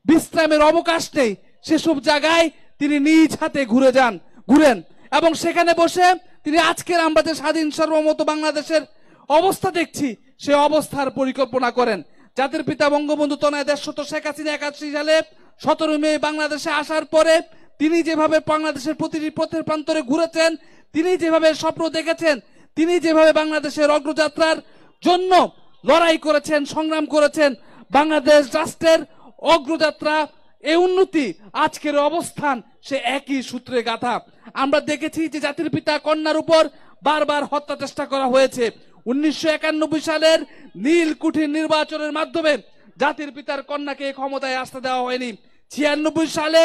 বিশ্রামের অবকাশ নেই, সেসব জায়গায় তিনি নিজ হাতে ঘুরেন এবং সেখানে বসে তিনি আজকের আমরা যে স্বাধীন সার্বভৌমত্ব বাংলাদেশের অবস্থা দেখছি সে অবস্থার পরিকল্পনা করেন। জাতির পিতা বঙ্গবন্ধু তনয় দেশরত্ন শেখ হাসিনা 81 সালে 17 মে বাংলাদেশে আসার পরে তিনি যেভাবে বাংলাদেশের প্রতিটি পথের প্রান্তরে ঘুরেছেন, তিনি যেভাবে স্বপ্ন দেখেছেন, তিনি যেভাবে বাংলাদেশের অগ্রযাত্রার জন্য লড়াই করেছেন, সংগ্রাম করেছেন, বাংলাদেশ রাষ্ট্রের অগ্রযাত্রা, এই উন্নতি, আজকের অবস্থান সে একই সূত্রে গাথা। আমরা দেখেছি যে জাতির পিতা কন্যার উপর বারবার হত্যা চেষ্টা করা হয়েছে। 1991 সালের নীলকুঠির নির্বাচনের মাধ্যমে জাতির পিতার কন্যাকে ক্ষমতায় আসতে দেওয়া হয়নি। 96 সালে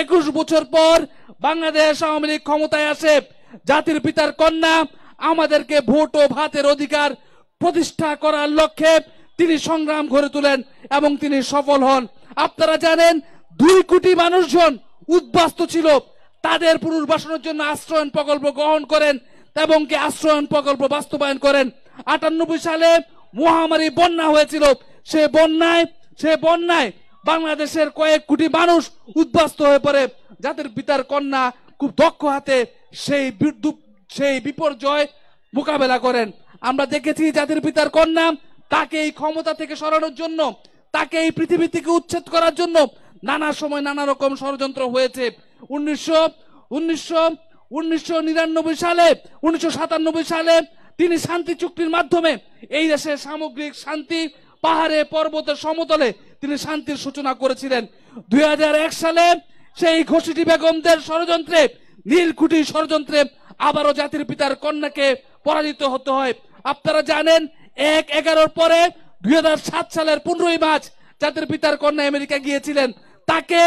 21 বছর পর বাংলাদেশ আওয়ামী লীগ ক্ষমতায় আসে। জাতির পিতার কন্যা আমাদেরকে ভোট ও ভাতের অধিকার প্রতিষ্ঠা করার লক্ষ্যে তিনি সংগ্রাম গড়ে তোলেন এবং তিনি সফল হন। আপনারা জানেন 2 কোটি মানুষজন উদ্বাস্ত ছিল, তাদের পুনর্বাসনের জন্য আশ্রয়ন প্রকল্প গ্রহণ করেন এবং কি আশ্রয়ন প্রকল্প বাস্তবায়ন করেন। 98 সালে মহামারী বন্যা হয়েছিল, সে বন্যায় বাংলাদেশের কয়েক কোটি মানুষ উদ্বাস্ত হয়ে পড়ে। জাতির পিতার কন্যা খুব দক্ষ হাতে সেই বিপর্যয় মোকাবেলা করেন। আমরা দেখেছি জাতির পিতার কন্যা তাকে এই ক্ষমতা থেকে সরানোর জন্য, তাকে এই পৃথিবী থেকে উচ্ছেদ করার জন্য নানা সময় নানা রকম ষড়যন্ত্র হয়েছে। 1997 সালে তিনি শান্তি চুক্তির মাধ্যমে এই দেশের সামগ্রিক শান্তি, পাহাড়ে পর্বতের সমতলে তিনি শান্তির সূচনা করেছিলেন। 2001 সালে সেই ঘসিটি বেগমদের ষড়যন্ত্রে, নীলকুঠি ষড়যন্ত্রে আবারও জাতির পিতার কন্যাকে পরাজিত হতে হয়। আপনারা জানেন 1/11 পরে 2007 সালের 15ই মার্চ জাতির পিতার কন্যা আমেরিকা গিয়েছিলেন। তাকে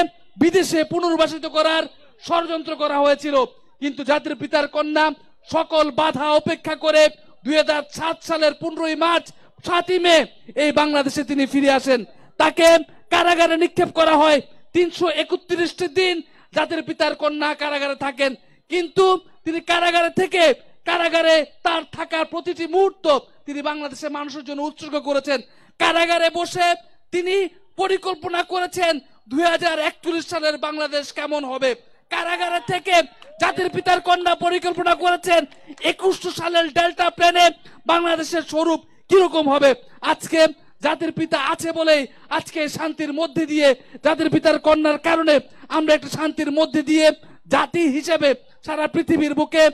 বিদেশে পুনর্বাসিত করার ষড়যন্ত্র করা হয়েছিল, কিন্তু জাতির পিতার কন্যা সকল বাধা উপেক্ষা করে 2007 সালের 15ই মার্চ 7ই মে এই বাংলাদেশে তিনি ফিরে আসেন। তাকে কারাগারে নিক্ষেপ করা হয়। 331 দিন জাতির পিতার কন্যা কারাগারে থাকেন, কিন্তু তিনি কারাগারে তার থাকার প্রতিটি মুহূর্ত তিনি বাংলাদেশের মানুষের জন্য উৎসর্গ করেছেন। কারাগারে বসে তিনি পরিকল্পনা করেছেন 2041 সালের বাংলাদেশ কেমন হবে। কারাগারে থেকে জাতির পিতার কন্যা পরিকল্পনা করেছেন 21 সালের ডেল্টা প্লেনে বাংলাদেশের স্বরূপ কিরকম হবে। আজকে জাতির পিতা আছে বলেই আজকে শান্তির মধ্যে দিয়ে, জাতির পিতার কন্যার কারণে আমরা একটা শান্তির মধ্যে দিয়ে জাতি হিসেবে সারা পৃথিবীর বুকে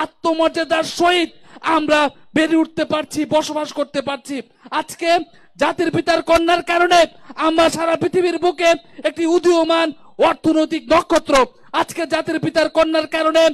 আত্মমর্যাদার সহিত আমরা বেড়ে উঠতে পারছি, বসবাস করতে পারছি। আজকে জাতির পিতার কন্যার কারণে আমরা সারা পৃথিবীর বুকে একটি উদীয়মান অর্থনৈতিক নক্ষত্র। আজকে জাতির পিতার কন্যার কারণে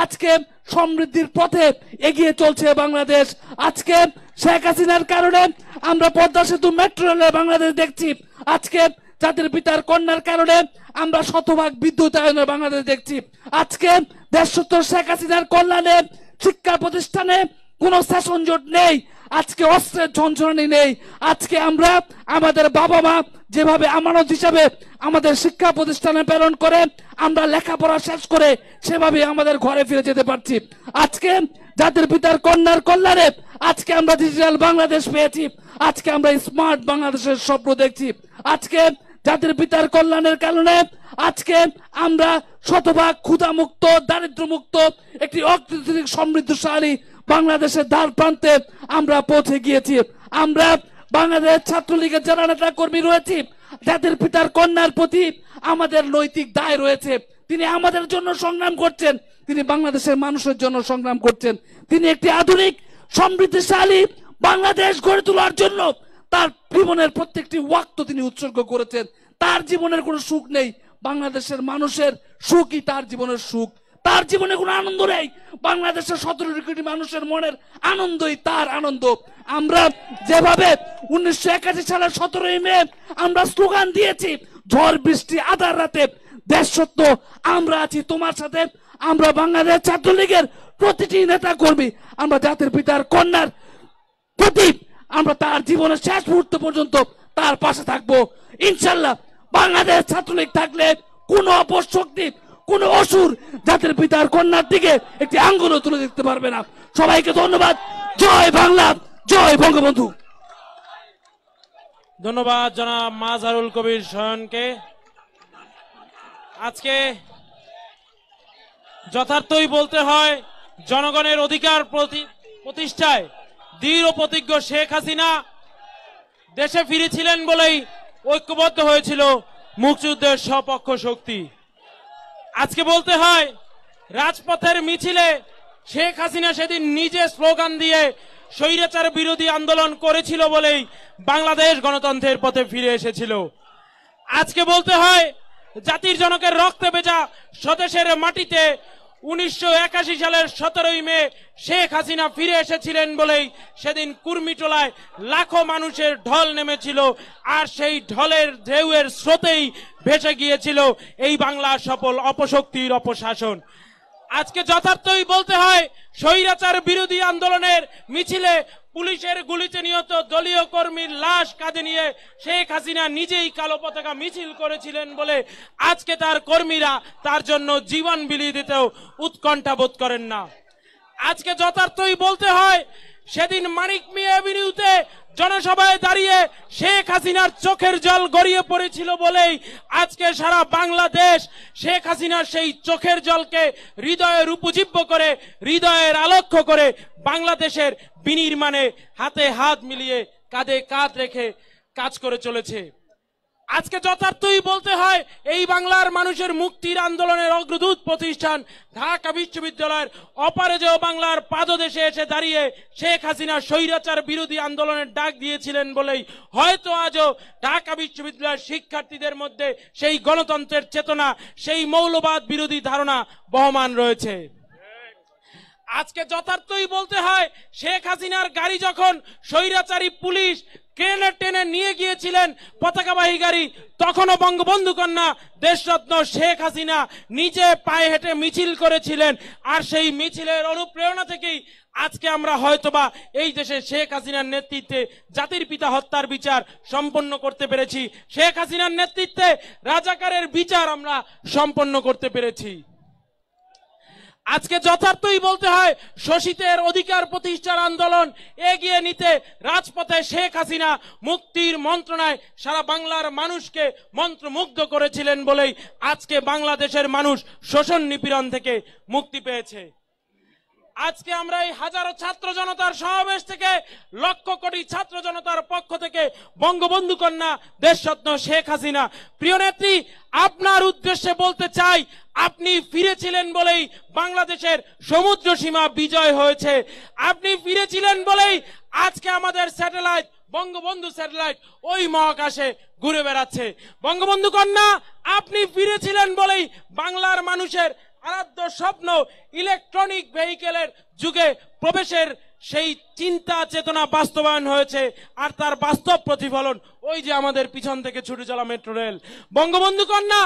আজকে সমৃদ্ধির পথে এগিয়ে চলছে বাংলাদেশ। আজকে শেখ হাসিনার কারণে আমরা পদ্মা সেতু, মেট্রো রেলে বাংলাদেশ দেখছি। আজকে জাতির পিতার কন্যার কারণে আমরা শতভাগ বিদ্যুতায়নের বাংলাদেশ দেখছি। আজকে দেশত্ব শেখ হাসিনার কল্যাণে শিক্ষা প্রতিষ্ঠানে কোনো সেশন জোট নেই, আজকে অস্ত্রের ঝনঝনানি নেই। আজকে আমরা আমাদের বাবা মা যেভাবে আমানত হিসাবে আমাদের শিক্ষা প্রতিষ্ঠানে প্রেরণ করে আমরা লেখাপড়া শেষ করে সেভাবে আমাদের ঘরে ফিরে যেতে পারছি। আজকে জাতির পিতার কন্যার কল্যাণে আজকে আমরা ডিজিটাল বাংলাদেশ পেয়েছি, আজকে আমরা স্মার্ট বাংলাদেশের স্বপ্ন দেখছি। আজকে জাতির পিতার কল্যাণের কারণে আজকে আমরা শতভাগ ক্ষুধামুক্ত, দারিদ্র্যমুক্ত একটি অর্থনৈতিক সমৃদ্ধশালী বাংলাদেশের দ্বার প্রান্তে আমরা পৌঁছে গিয়েছি। আমরা বাংলাদেশ ছাত্রলীগের যারা নেতা কর্মী রয়েছি, জাতির পিতার কন্যার প্রতি আমাদের নৈতিক দায় রয়েছে। তিনি আমাদের জন্য সংগ্রাম করছেন, তিনি বাংলাদেশের মানুষের জন্য সংগ্রাম করছেন। তিনি একটি আধুনিক সমৃদ্ধশালী বাংলাদেশ গড়ে তোলার জন্য তার জীবনের প্রত্যেকটি ওয়াক্ত তিনি উৎসর্গ করেছেন। তার জীবনের কোনো সুখ নেই, বাংলাদেশের মানুষের সুখই তার জীবনের সুখ। তার জীবনে কোনো আনন্দ নেই, বাংলাদেশের 17 কোটি মানুষের মনের আনন্দই তার আনন্দ। আমরা যেভাবে 1981 সালের 17ই মে আমরা স্লোগান দিয়েছি, ঝড় বৃষ্টি আধার রাতে দেশ সত্য আমরা আছি তোমার সাথে, আমরা বাংলাদেশ ছাত্রলীগের প্রতিটি নেতা কর্মী আমরা জাতির পিতার কন্যার প্রতি আমরা তার জীবনের শেষ মুহূর্ত পর্যন্ত তার পাশে থাকবো ইনশাল্লাহ। বাংলাদেশ ছাত্রলীগ থাকলে কোনো অপশক্তি, কোনো অসুর জাতির পিতার কন্যার দিকে একটি আঙ্গুলও তুলে দেখতে পারবে না। সবাইকে ধন্যবাদ। জয় বাংলা, জয় বঙ্গবন্ধু। ধন্যবাদ জনাব মাজহারুল কবির শয়নকে। আজকে যথার্থই বলতে হয়, জনগণের অধিকার প্রতিষ্ঠায় দৃঢ় প্রতিজ্ঞ শেখ হাসিনা দেশে ফিরেছিলেন বলেই ঐক্যবদ্ধ হয়েছিল মুক্তিযুদ্ধের সপক্ষ শক্তি। আজকে বলতে হয়, রাজপথের মিছিলে শেখ হাসিনা সেদিন নিজে স্লোগান দিয়ে স্বৈরাচার বিরোধী আন্দোলন করেছিল বলেই বাংলাদেশ গণতন্ত্রের পথে ফিরে এসেছিল। আজকে বলতে হয়, জাতির জনকের রক্তে ভেজা স্বদেশের মাটিতে 1981 সালের 17ই মে শেখ হাসিনা ফিরে এসেছিলেন বলেই সেদিন কুর্মিটোলায় লাখো মানুষের ঢল নেমেছিল, আর সেই ঢলের ঢেউয়ের স্রোতেই ভেসে গিয়েছিল এই বাংলার সফল অপশক্তির অপশাসন। আজকে যথার্থই বলতে হয়, স্বৈরাচার বিরোধী আন্দোলনের মিছিলে পুলিশের গুলিতে নিহত দলীয় কর্মীর লাশ কাঁধে নিয়ে শেখ হাসিনা নিজেই কালো পতাকা মিছিল করেছিলেন বলে আজকে তার কর্মীরা তার জন্য জীবন বিলিয়ে দিতেও উৎকণ্ঠা বোধ করেন না। আজকে যথার্থই বলতে হয়, সেদিন মানিক মিয়া এভিনিউতে সভায় দাঁড়িয়ে শেখ হাসিনার চোখের জল গড়িয়ে পড়েছিল বলেই আজকে সারা বাংলাদেশ শেখ হাসিনার সেই চোখের জলকে হৃদয়ের উপজীব্য করে, হৃদয়ের আলক্ষ্য করে বাংলাদেশের বিনির্মাণে হাতে হাত মিলিয়ে কাঁধে কাঁধ রেখে কাজ করে চলেছে। আজকে যথার্থই বলতে হয়, এই বাংলার মানুষের মুক্তির আন্দোলনের অগ্রদূত প্রতিষ্ঠান ঢাকা বিশ্ববিদ্যালয়ের অপরাজেয় বাংলার পাদদেশে এসে দাঁড়িয়ে শেখ হাসিনা স্বৈরাচার বিরোধী আন্দোলনের ডাক দিয়েছিলেন বলেই হয়তো আজও ঢাকা বিশ্ববিদ্যালয়ের শিক্ষার্থীদের মধ্যে সেই গণতন্ত্রের চেতনা, সেই মৌলবাদ বিরোধী ধারণা বহমান রয়েছে। আজকে যথার্থই বলতে হয়, শেখ হাসিনার গাড়ি যখন স্বৈরাচারী পুলিশ ট্রেনে টেনে নিয়ে গিয়েছিলেন পতাকাবাহী গাড়ি, তখনও বঙ্গবন্ধু কন্যা দেশরত্ন শেখ হাসিনা নিজে পায়ে হেঁটে মিছিল করেছিলেন। আর সেই মিছিলের অনুপ্রেরণা থেকেই আজকে আমরা হয়তোবা এই দেশে শেখ হাসিনার নেতৃত্বে জাতির পিতা হত্যার বিচার সম্পন্ন করতে পেরেছি, শেখ হাসিনার নেতৃত্বে রাজাকারের বিচার আমরা সম্পন্ন করতে পেরেছি। আজকে যথার্থই বলতে হয়, শোষিতের অধিকার প্রতিষ্ঠার আন্দোলন এগিয়ে নিতে রাজপথে শেখ হাসিনা মুক্তির মন্ত্রণায় সারা বাংলার মানুষকে মন্ত্রমুগ্ধ করেছিলেন বলেই আজকে বাংলাদেশের মানুষ শোষণ নিপীড়ন থেকে মুক্তি পেয়েছে। আজকে আমরা এই হাজারো ছাত্র জনতার সমাবেশ থেকে, লক্ষ কোটি ছাত্র জনতার পক্ষ থেকে বঙ্গবন্ধু কন্যা দেশরত্ন শেখ হাসিনা প্রিয় নেত্রী, আপনার উদ্দেশ্যে বলতে চাই, আপনি ফিরেছিলেন বলেই বাংলাদেশের সমুদ্র সীমা বিজয় হয়েছে। আপনি ফিরেছিলেন বলেই আজকে আমাদের স্যাটেলাইট, বঙ্গবন্ধু স্যাটেলাইট ওই মহাকাশে ঘুরে বেড়াচ্ছে। বঙ্গবন্ধু কন্যা, আপনি ফিরেছিলেন বলেই বাংলার মানুষের আরাধ্য স্বপ্ন ইলেকট্রনিক ভেহিকেলের যুগে প্রবেশের সেই চিন্তা চেতনা বাস্তবায়ন হয়েছে। আর তার বাস্তব প্রতিফলন ওই যে আমাদের পিছন থেকে ছুটে চলা মেট্রো রেল। বঙ্গবন্ধু কন্যা,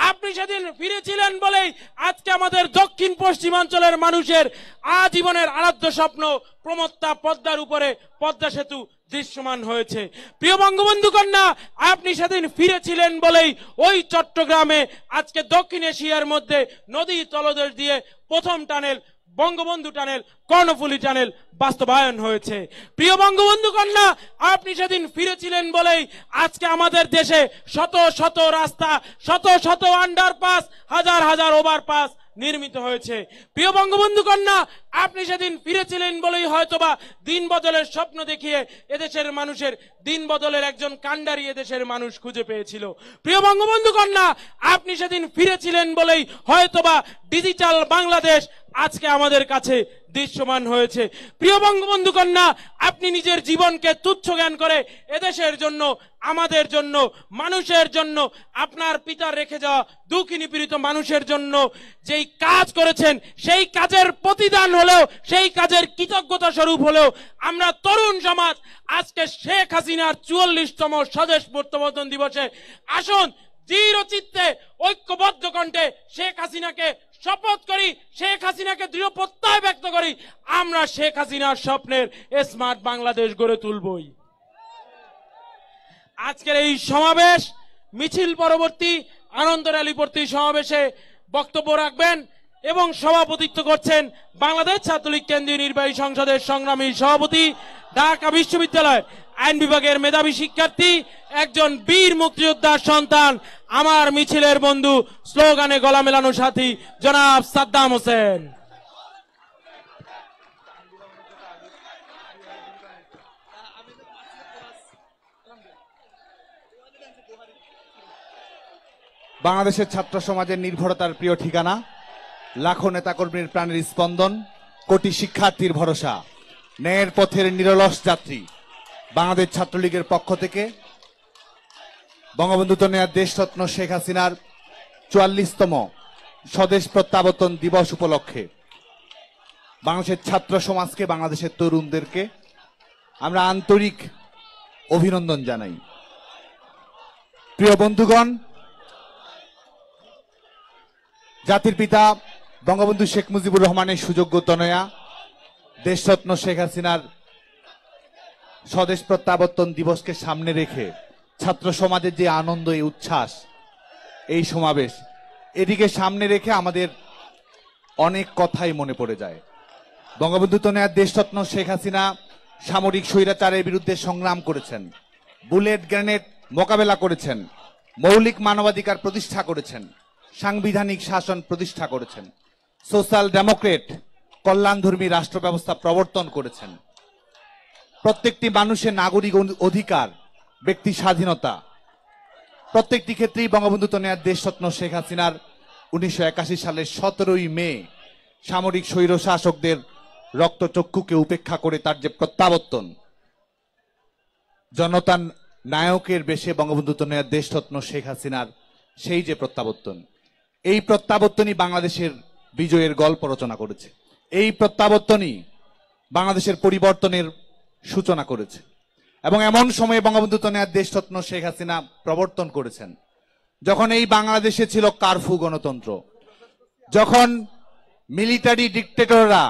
আপনি সেদিন ফিরেছিলেন বলেই আজকে আমাদের দক্ষিণ পশ্চিমাঞ্চলের মানুষের আজীবনের আরাধ্য স্বপ্ন প্রমত্তা পদ্মার উপরে পদ্মা সেতু দৃশ্যমান হয়েছে। প্রিয় বঙ্গবন্ধু কন্যা, আপনি সেদিন ফিরেছিলেন বলেই ওই চট্টগ্রামে আজকে দক্ষিণ এশিয়ার মধ্যে নদী তলদেশ দিয়ে প্রথম tunnel, Bangabandhu tunnel, Karnaphuli tunnel বাস্তবায়ন হয়েছে। প্রিয় বঙ্গবন্ধু কন্যা, আপনি সেদিন ফিরেছিলেন বলেই আজকে আমাদের দেশে শত শত রাস্তা, শত শত আন্ডারপাস, হাজার হাজার ওভারপাস নির্মিত হয়েছে। প্রিয় বঙ্গবন্ধু কন্যা, আপনি সেদিন ফিরেছিলেন বলেই হয়তোবা দিন বদলের স্বপ্ন দেখিয়ে এদেশের মানুষের দিন বদলের একজন কাণ্ডারি এদেশের মানুষ খুঁজে পেয়েছিল। প্রিয় বঙ্গবন্ধু কন্যা, আপনি সেদিন ফিরেছিলেন বলেই হয়তোবা ডিজিটাল বাংলাদেশ আজকে আমাদের কাছে দৃশ্যমান হয়েছে। প্রিয় বঙ্গবন্ধু কন্যা, আপনি নিজের জীবনকে তুচ্ছ জ্ঞান করে এদেশের জন্য, আমাদের জন্য, মানুষের জন্য, আপনার পিতার রেখে যাওয়া দুঃখী নিপীড়িত মানুষের জন্য যেই কাজ করেছেন, সেই কাজের প্রতিদান হলেও, সেই কাজের কৃতজ্ঞতা স্বরূপ হলেও আমরা তরুণ সমাজ আজকে শেখ হাসিনার 44তম স্বদেশ প্রত্যাবর্তন দিবসে আসুন দৃঢ় চিত্তে ঐক্যবদ্ধ কণ্ঠে শেখ হাসিনাকে শপথ করি, শেখ হাসিনাকে দৃঢ় প্রত্যয় ব্যক্ত করি, আমরা শেখ হাসিনার স্বপ্নের স্মার্ট বাংলাদেশ গড়ে তুলবই। আজকের এই সমাবেশ, মিছিল পরবর্তী, আনন্দ র্যালি পরবর্তী সমাবেশে বক্তব্য রাখবেন এবং সভাপতিত্ব করছেন বাংলাদেশ ছাত্রলীগ কেন্দ্রীয় নির্বাহী সংসদের সংগ্রামী সভাপতি, ঢাকা বিশ্ববিদ্যালয় আইন বিভাগের মেধাবী শিক্ষার্থী, একজন বীর মুক্তিযোদ্ধার সন্তান, আমার মিছিলের বন্ধু, স্লোগানে গলা মেলানো সাথী জনাব সাদ্দাম হোসেন। বাংলাদেশের ছাত্র সমাজের নির্ভরতার প্রিয় ঠিকানা, লাখো নেতাকর্মীর প্রাণের স্পন্দন, কোটি শিক্ষার্থীর ভরসা, ন্যায়ের পথের নিরলস যাত্রী, বাংলাদেশ ছাত্রলীগের পক্ষ থেকে বঙ্গবন্ধু কন্যা দেশরত্ন শেখ হাসিনার 44তম স্বদেশ প্রত্যাবর্তন দিবস উপলক্ষে বাংলাদেশের ছাত্র সমাজকে, বাংলাদেশের তরুণদেরকে আমরা আন্তরিক অভিনন্দন জানাই। প্রিয় বন্ধুগণ, জাতির পিতা বঙ্গবন্ধু শেখ মুজিবুর রহমানের সুযোগ্য তনয়া দেশরত্ন শেখ হাসিনার স্বদেশ প্রত্যাবর্তন দিবসকে সামনে রেখে ছাত্র সমাজের যে আনন্দ, এই উচ্ছ্বাস, এই সমাবেশ, এটিকে সামনে রেখে আমাদের অনেক কথাই মনে পড়ে যায়। বঙ্গবন্ধু কন্যা দেশরত্ন শেখ হাসিনা সামরিক স্বৈরাচারের বিরুদ্ধে সংগ্রাম করেছেন, বুলেট গ্রেনেড মোকাবেলা করেছেন, মৌলিক মানবাধিকার প্রতিষ্ঠা করেছেন, সাংবিধানিক শাসন প্রতিষ্ঠা করেছেন, সোশ্যাল ডেমোক্রেট কল্যাণধর্মী রাষ্ট্র ব্যবস্থা প্রবর্তন করেছেন। প্রত্যেকটি মানুষের নাগরিক অধিকার, ব্যক্তি স্বাধীনতা, প্রত্যেকটি ক্ষেত্রেই বঙ্গবন্ধু তনয়া দেশরত্ন শেখ হাসিনার 1981 সালের 17ই মে সামরিক স্বৈর শাসকদের রক্তচক্ষুকে উপেক্ষা করে তার যে প্রত্যাবর্তন, জনতার নায়কের বেশে বঙ্গবন্ধু তনয়া দেশরত্ন শেখ হাসিনার সেই যে প্রত্যাবর্তন, এই প্রত্যাবর্তনই বাংলাদেশের বিজয়ের গল্প রচনা করেছে। এই প্রত্যাবর্তনই বাংলাদেশের পরিবর্তনের সূচনা করেছে। এবং এমন সময়ে বঙ্গবন্ধু তনয়া দেশরত্ন শেখ হাসিনা প্রবর্তন করেছেন যখন এই বাংলাদেশে ছিল কারফু গণতন্ত্র, যখন মিলিটারি ডিক্টেটররা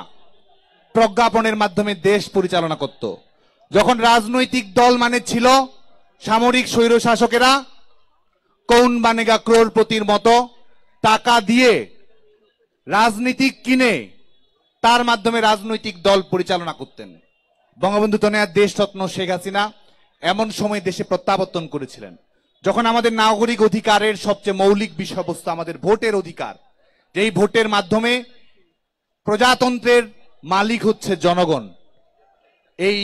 প্রজ্ঞাপনের মাধ্যমে দেশ পরিচালনা করত, যখন রাজনৈতিক দল মানে ছিল সামরিক স্বৈর শাসকেরা কৌন বানেগা ক্রোড়পতির মতো টাকা দিয়ে রাজনীতিক কিনে তার মাধ্যমে রাজনৈতিক দল পরিচালনা করতেন। বঙ্গবন্ধু তনয়া দেশরত্ন শেখ হাসিনা এমন সময় দেশে প্রত্যাবর্তন করেছিলেন যখন আমাদের নাগরিক অধিকারের সবচেয়ে মৌলিক বিষয়বস্তু আমাদের ভোটের অধিকার, যেই ভোটের মাধ্যমে প্রজাতন্ত্রের মালিক হচ্ছে জনগণ, এই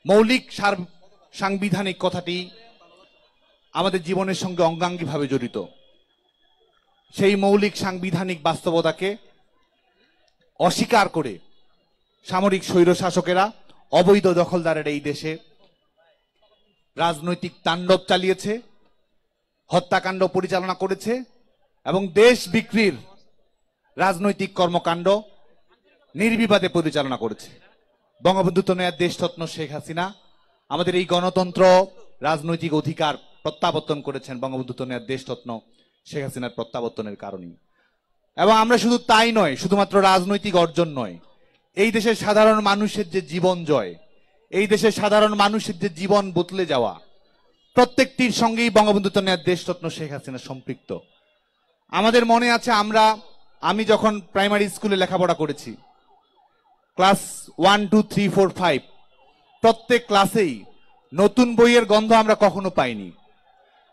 মৌলিক সাংবিধানিক কথাটি আমাদের জীবনের সঙ্গে অঙ্গাঙ্গিভাবে জড়িত। সেই মৌলিক সাংবিধানিক বাস্তবতাকে অস্বীকার করে সামরিক স্বৈর শাসকেরা, অবৈধ দখলদারের এই দেশে রাজনৈতিক তাণ্ডব চালিয়েছে, হত্যাকাণ্ড পরিচালনা করেছে এবং দেশ বিক্রির রাজনৈতিক কর্মকাণ্ড নির্বিবাদে পরিচালনা করেছে। বঙ্গবন্ধু তনয়া দেশরত্ন শেখ হাসিনা আমাদের এই গণতন্ত্র, রাজনৈতিক অধিকার প্রত্যাবর্তন করেছেন বঙ্গবন্ধু তনয়া দেশরত্ন শেখ হাসিনার প্রত্যাবর্তনের কারণেই। এবং আমরা শুধু তাই নয়, শুধুমাত্র রাজনৈতিক অর্জন নয়, এই দেশের সাধারণ মানুষের যে জীবন জয়, এই দেশের সাধারণ মানুষের যে জীবন বদলে যাওয়া, প্রত্যেকটির সঙ্গেই বঙ্গবন্ধু তনয়া দেশরত্ন শেখ হাসিনা সম্পৃক্ত। আমাদের মনে আছে, আমি যখন প্রাইমারি স্কুলে লেখাপড়া করেছি, ক্লাস 1, 2, 3, 4, 5 প্রত্যেক ক্লাসেই নতুন বইয়ের গন্ধ আমরা কখনো পাইনি।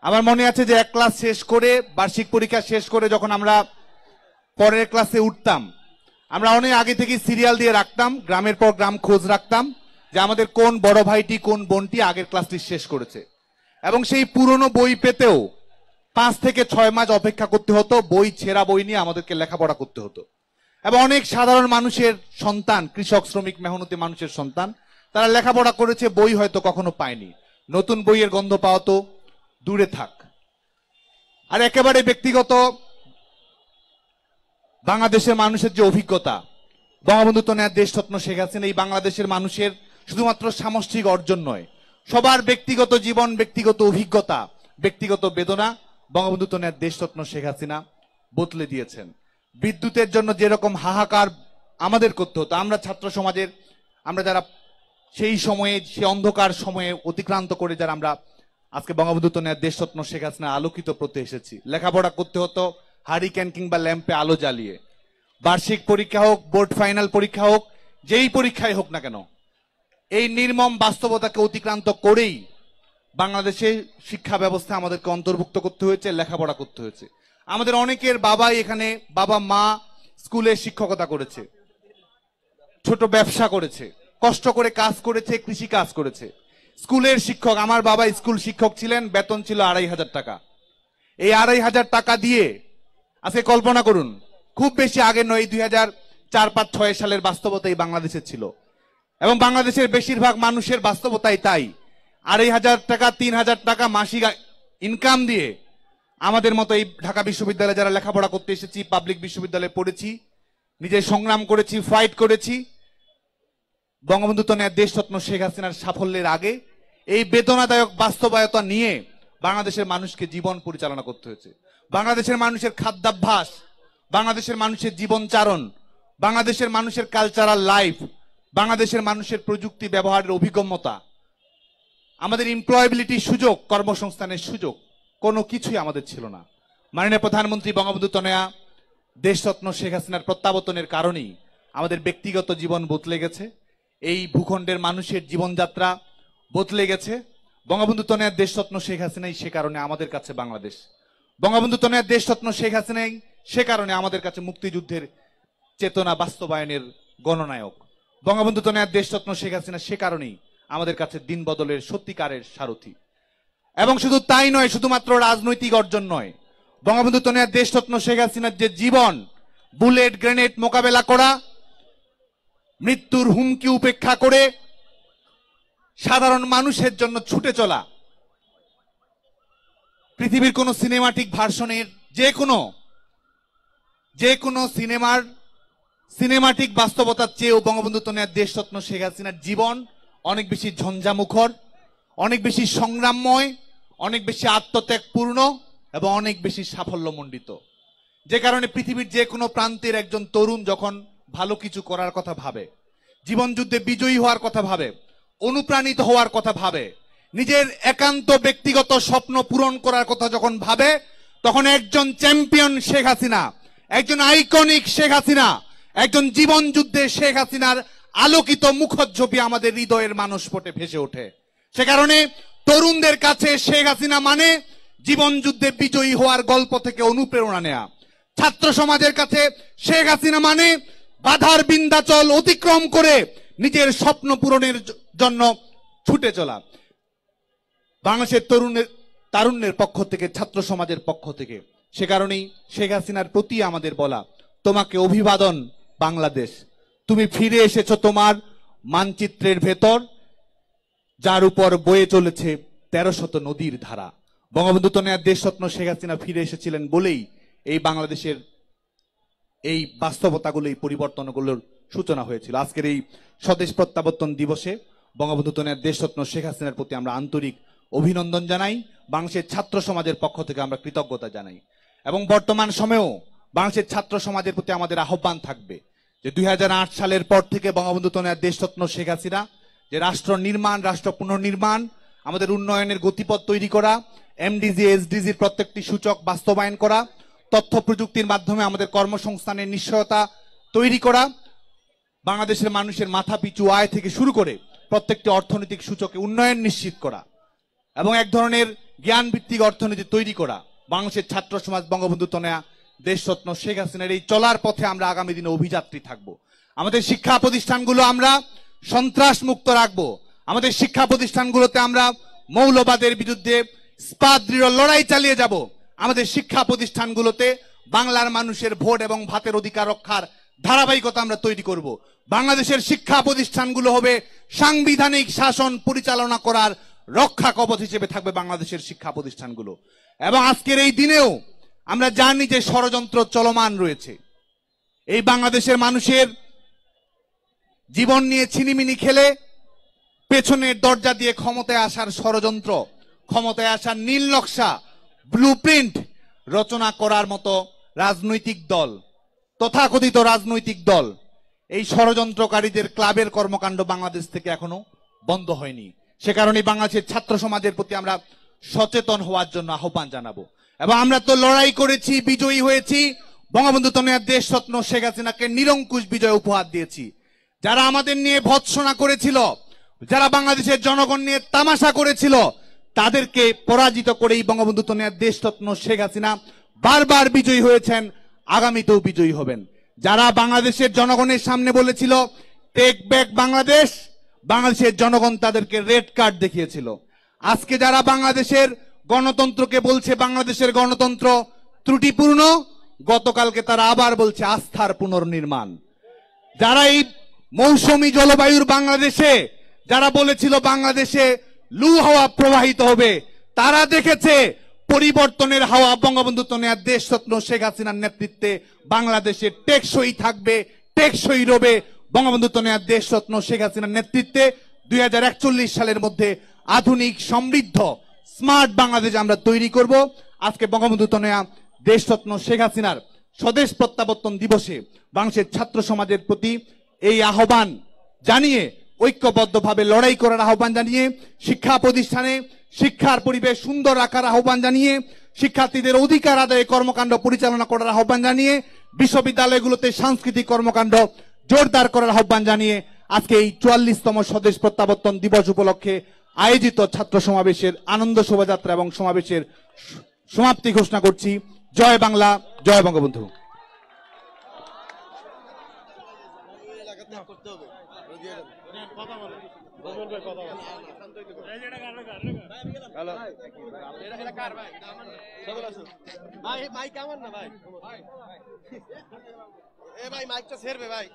আমার মনে আছে যে এক ক্লাস শেষ করে, বার্ষিক পরীক্ষা শেষ করে যখন আমরা পরের ক্লাসে উঠতাম, আমরা অনেক আগে থেকে সিরিয়াল দিয়ে রাখতাম, গ্রামের পর গ্রাম খোঁজ রাখতাম যে আমাদের কোন বড় ভাইটি কোন বোনটি আগের ক্লাসটি শেষ করেছে। এবং সেই পুরনো বই পেতেও 5 থেকে 6 মাস অপেক্ষা করতে হতো, বই ছেঁড়া বই নিয়ে আমাদেরকে লেখাপড়া করতে হতো। এবং অনেক সাধারণ মানুষের সন্তান, কৃষক শ্রমিক মেহনতি মানুষের সন্তান, তারা লেখাপড়া করেছে, বই হয়তো কখনো পায়নি, নতুন বইয়ের গন্ধ পাওয়া তো দূরে থাক। আর একেবারে ব্যক্তিগত বাংলাদেশের মানুষের যে অভিজ্ঞতা, বঙ্গবন্ধু তনয়া দেশরত্ন শেখ হাসিনা এই বাংলাদেশের মানুষের শুধুমাত্র সামষ্টিক অর্জন নয়, সবার ব্যক্তিগত জীবন, ব্যক্তিগত অভিজ্ঞতা, ব্যক্তিগত বেদনা বঙ্গবন্ধু তনয়া দেশরত্ন শেখ হাসিনা বদলে দিয়েছেন। বিদ্যুতের জন্য যেরকম হাহাকার আমাদের করতে হতো, আমরা ছাত্র সমাজের, আমরা যারা সেই সময়ে, সে অন্ধকার সময়ে অতিক্রান্ত করে যারা আমরা আজকে বঙ্গবন্ধু তনয়া দেশরত্ন শেখ হাসিনা আলোকিত করতে এসেছি, লেখাপড়া করতে হতো হারিকেন কিংবা ল্যাম্পে আলো জ্বালিয়ে। বার্ষিক পরীক্ষা হোক, বোর্ড ফাইনাল পরীক্ষা হোক, যেই পরীক্ষায় হোক না কেন, এই নির্মম বাস্তবতাকে অতিক্রান্ত করেই বাংলাদেশে শিক্ষা ব্যবস্থা আমাদেরকে অন্তর্ভুক্ত করতে হয়েছে, লেখাপড়া করতে হয়েছে। আমাদের অনেকের বাবাই এখানে, বাবা মা স্কুলে শিক্ষকতা করেছে, ছোট ব্যবসা করেছে, কষ্ট করে কাজ করেছে, কৃষি কাজ করেছে। স্কুলের শিক্ষক, আমার বাবা স্কুল শিক্ষক ছিলেন, বেতন ছিল 2500 টাকা। এই 2500 টাকা দিয়ে আজকে কল্পনা করুন, খুব বেশি আগে নয়, 2004, 5, 6 সালের বাস্তবতা এই বাংলাদেশে ছিল। এবং বাংলাদেশের বেশিরভাগ মানুষের বাস্তবতাই তাই। 2500 টাকা, 3000 টাকা মাসিক ইনকাম দিয়ে আমাদের মতো এই ঢাকা বিশ্ববিদ্যালয়ে যারা লেখাপড়া করতে এসেছি, পাবলিক বিশ্ববিদ্যালয়ে পড়েছি, নিজে সংগ্রাম করেছি, ফাইট করেছি, বঙ্গবন্ধু তনয়া দেশরত্ন শেখ হাসিনার সাফল্যের আগে এই বেদনাদায়ক বাস্তবতা নিয়ে বাংলাদেশের মানুষকে জীবন পরিচালনা করতে হয়েছে। বাংলাদেশের মানুষের খাদ্যাভ্যাস, বাংলাদেশের মানুষের জীবনচারণ, বাংলাদেশের মানুষের কালচারাল লাইফ, বাংলাদেশের মানুষের প্রযুক্তি ব্যবহারের অভিজ্ঞতা, আমাদের এমপ্লয়াবিলিটির সুযোগ, কর্মসংস্থানের সুযোগ, কোনো কিছুই আমাদের ছিল না। মাননীয় প্রধানমন্ত্রী বঙ্গবন্ধু তনয়া দেশরত্ন শেখ হাসিনার প্রত্যাবর্তনের কারণেই আমাদের ব্যক্তিগত জীবন বদলে গেছে। এই ভূখণ্ডের মানুষের জীবনযাত্রা বদলে গেছে। বঙ্গবন্ধু তনয়া দেশরত্ন শেখ হাসিনাই সে কারণে আমাদের কাছে বাংলাদেশ, বঙ্গবন্ধু তনয়া দেশরত্ন শেখ হাসিনাই সে কারণে আমাদের কাছে মুক্তিযুদ্ধের চেতনা বাস্তবায়নের গণনায়ক, বঙ্গবন্ধু তনয়া দেশরত্ন শেখ হাসিনা সে কারণেই আমাদের কাছে দিন বদলের সত্যিকারের সারথি। এবং শুধু তাই নয়, শুধুমাত্র রাজনৈতিক অর্জন নয়, বঙ্গবন্ধু তনয়া দেশরত্ন শেখ হাসিনার যে জীবন, বুলেট গ্রেনেড মোকাবেলা করা, মৃত্যুর হুমকি উপেক্ষা করে সাধারণ মানুষের জন্য ছুটে চলা, পৃথিবীর কোন সিনেমাটিক ভার্সনের যে কোনো সিনেমার সিনেমাটিক বাস্তবতার চেয়েও বঙ্গবন্ধু তনয়া দেশরত্ন শেখ হাসিনার জীবন অনেক বেশি ঝঞ্ঝামুখর, অনেক বেশি সংগ্রামময়, অনেক বেশি আত্মত্যাগপূর্ণ এবং অনেক বেশি সাফল্যমণ্ডিত। যে কারণে পৃথিবীর যে কোনো প্রান্তের একজন তরুণ যখন ভালো কিছু করার কথা ভাবে, জীবন যুদ্ধে বিজয়ী হওয়ার কথা ভাবে, অনুপ্রাণিত হওয়ার কথা ভাবে, নিজের একান্ত ব্যক্তিগত স্বপ্ন পূরণ করার কথা যখন ভাবে, তখন একজন চ্যাম্পিয়ন শেখ হাসিনা, একজন আইকনিক শেখ হাসিনা, একজন জীবন যুদ্ধে শেখ হাসিনার আলোকিত মুখচ্ছবি আমাদের হৃদয়ের মানসপটে ভেসে ওঠে। সে কারণে তরুণদের কাছে শেখ হাসিনা মানে জীবন যুদ্ধে বিজয়ী হওয়ার গল্প থেকে অনুপ্রেরণা নেয়া, ছাত্র সমাজের কাছে শেখ হাসিনা মানে বাধার বিন্ধ্যাচল অতিক্রম করে নিজের স্বপ্ন পূরণের জন্য ছুটে চলা। বাংলাদেশের তারুণ্যের পক্ষ থেকে, ছাত্র সমাজের পক্ষ থেকে সে কারণেই শেখ হাসিনার প্রতি আমাদের বলা, তোমাকে অভিবাদন বাংলাদেশ, তুমি ফিরে এসেছো তোমার মানচিত্রের ভেতর, যার উপর বয়ে চলেছে 1300 নদীর ধারা। বঙ্গবন্ধু তনয়া দেশরত্ন শেখ হাসিনা ফিরে এসেছিলেন বলেই এই বাংলাদেশের এই বাস্তবতাগুলো, এই পরিবর্তনগুলোর সূচনা হয়েছিল। আজকের এই স্বদেশ প্রত্যাবর্তন দিবসে বঙ্গবন্ধু তনয়া দেশরত্ন শেখ হাসিনার প্রতি আমরা আন্তরিক অভিনন্দন জানাই, বাংলাদেশের ছাত্র সমাজের পক্ষ থেকে আমরা কৃতজ্ঞতা জানাই। এবং বর্তমান সময়েও বাংলাদেশের ছাত্র সমাজের প্রতি আমাদের আহ্বান থাকবে যে 2008 সালের পর থেকে বঙ্গবন্ধু তনয়া দেশরত্ন শেখ হাসিনা যে রাষ্ট্র নির্মাণ, রাষ্ট্র পুনর্নির্মাণ, আমাদের উন্নয়নের গতিপথ তৈরি করা, এমডিজি এসডিজির প্রত্যেকটি সূচক বাস্তবায়ন করা, তথ্য প্রযুক্তির মাধ্যমে আমাদের কর্মসংস্থানের নিশ্চয়তা তৈরি করা, বাংলাদেশের মানুষের মাথা পিছু আয় থেকে শুরু করে প্রত্যেকটি অর্থনৈতিক সূচকে উন্নয়ন নিশ্চিত করা এবং এক ধরনের জ্ঞান ভিত্তিক অর্থনীতি তৈরি করা, বাংলাদেশের ছাত্র সমাজ বঙ্গবন্ধু তনয়া দেশরত্ন শেখ হাসিনার এই চলার পথে আমরা আগামী দিনে অভিযাত্রী থাকব। আমাদের শিক্ষা প্রতিষ্ঠানগুলো আমরা সন্ত্রাস মুক্ত রাখবো, আমাদের শিক্ষা প্রতিষ্ঠানগুলোতে আমরা মৌলবাদের বিরুদ্ধে ইস্পাত দৃঢ় লড়াই চালিয়ে যাব, আমাদের শিক্ষা প্রতিষ্ঠানগুলোতে বাংলার মানুষের ভোট এবং ভাতের অধিকার রক্ষার ধারাবাহিকতা আমরা তৈরি করব। বাংলাদেশের শিক্ষা প্রতিষ্ঠানগুলো হবে সাংবিধানিক শাসন পরিচালনা করার রক্ষা কবচ হিসেবে থাকবে বাংলাদেশের শিক্ষা প্রতিষ্ঠানগুলো। এবং আজকের এই দিনেও আমরা জানি যে ষড়যন্ত্র চলমান রয়েছে, এই বাংলাদেশের মানুষের জীবন নিয়ে ছিনিমিনি খেলে পেছনের দরজা দিয়ে ক্ষমতায় আসার ষড়যন্ত্র, ক্ষমতায় আসার নীল নকশা, ব্লুপ্রিন্ট রচনা করার মতো রাজনৈতিক দল, তথাকথিত রাজনৈতিক দল, এই ষড়যন্ত্রকারীদের ক্লাবের কর্মকাণ্ড বাংলাদেশ থেকে এখনো বন্ধ হয়নি। সে কারণে বাংলাদেশের ছাত্র সমাজের প্রতি আমরা সচেতন হওয়ার জন্য আহ্বান জানাবো। এবং আমরা তো লড়াই করেছি, বিজয়ী হয়েছি, বঙ্গবন্ধু তনয়া দেশরত্ন শেখ হাসিনাকে নিরঙ্কুশ বিজয় উপহার দিয়েছি। যারা আমাদের নিয়ে ভৎসনা করেছিল, যারা বাংলাদেশের জনগণ নিয়ে তামাশা করেছিল, তাদেরকে পরাজিত করেই বঙ্গবন্ধু তনয়া দেশরত্ন শেখ হাসিনা বারবার বিজয়ী হয়েছেন, আগামীতেও বিজয়ী হবেন। যারা বাংলাদেশের জনগণের সামনে বলেছিল টেক ব্যাক বাংলাদেশ, বাংলাদেশের জনগণ তাদেরকে রেড কার্ড দেখিয়েছিল। আজকে যারা বাংলাদেশের গণতন্ত্রকে বলছে বাংলাদেশের গণতন্ত্র ত্রুটিপূর্ণ, গতকালকে তারা আবার বলছে আস্থার পুনর্নির্মাণ। যারা এই মৌসুমী জলবায়ুর বাংলাদেশে যারা বলেছিল বাংলাদেশে লু হাওয়া প্রবাহিত হবে, তারা দেখেছে পরিবর্তনের হাওয়া বঙ্গবন্ধু তনয়া দেশরত্ন শেখ হাসিনার নেতৃত্বে বাংলাদেশে টেকসই থাকবে, টেকসই রবে। বঙ্গবন্ধু তনয়া দেশরত্ন শেখ হাসিনার নেতৃত্বে 2041 সালের মধ্যে আধুনিক, সমৃদ্ধ, স্মার্ট বাংলাদেশ আমরা তৈরি করব। আজকে বঙ্গবন্ধু তনয়া দেশরত্ন শেখ হাসিনার স্বদেশ প্রত্যাবর্তন দিবসে বাংলাদেশের ছাত্র সমাজের প্রতি এই আহ্বান জানিয়ে, ঐক্যবদ্ধভাবে লড়াই করার আহ্বান জানিয়ে, শিক্ষা প্রতিষ্ঠানে শিক্ষার পরিবেশ সুন্দর রাখার আহ্বান জানিয়ে, শিক্ষার্থীদের অধিকার আদায়ে কর্মকাণ্ড পরিচালনা করার আহ্বান জানিয়ে, বিশ্ববিদ্যালয়গুলোতে সাংস্কৃতিক কর্মকাণ্ড জোরদার করার আহ্বান জানিয়ে আজকে এই 44তম স্বদেশ প্রত্যাবর্তন দিবস উপলক্ষে আয়োজিত ছাত্র সমাবেশের আনন্দ শোভাযাত্রা এবং সমাবেশের সমাপ্তি ঘোষণা করছি। জয় বাংলা, জয় বঙ্গবন্ধু। ভাই মাইক কেমন না ভাই? এ ভাই মাইকটা ছেড়বে ভাই।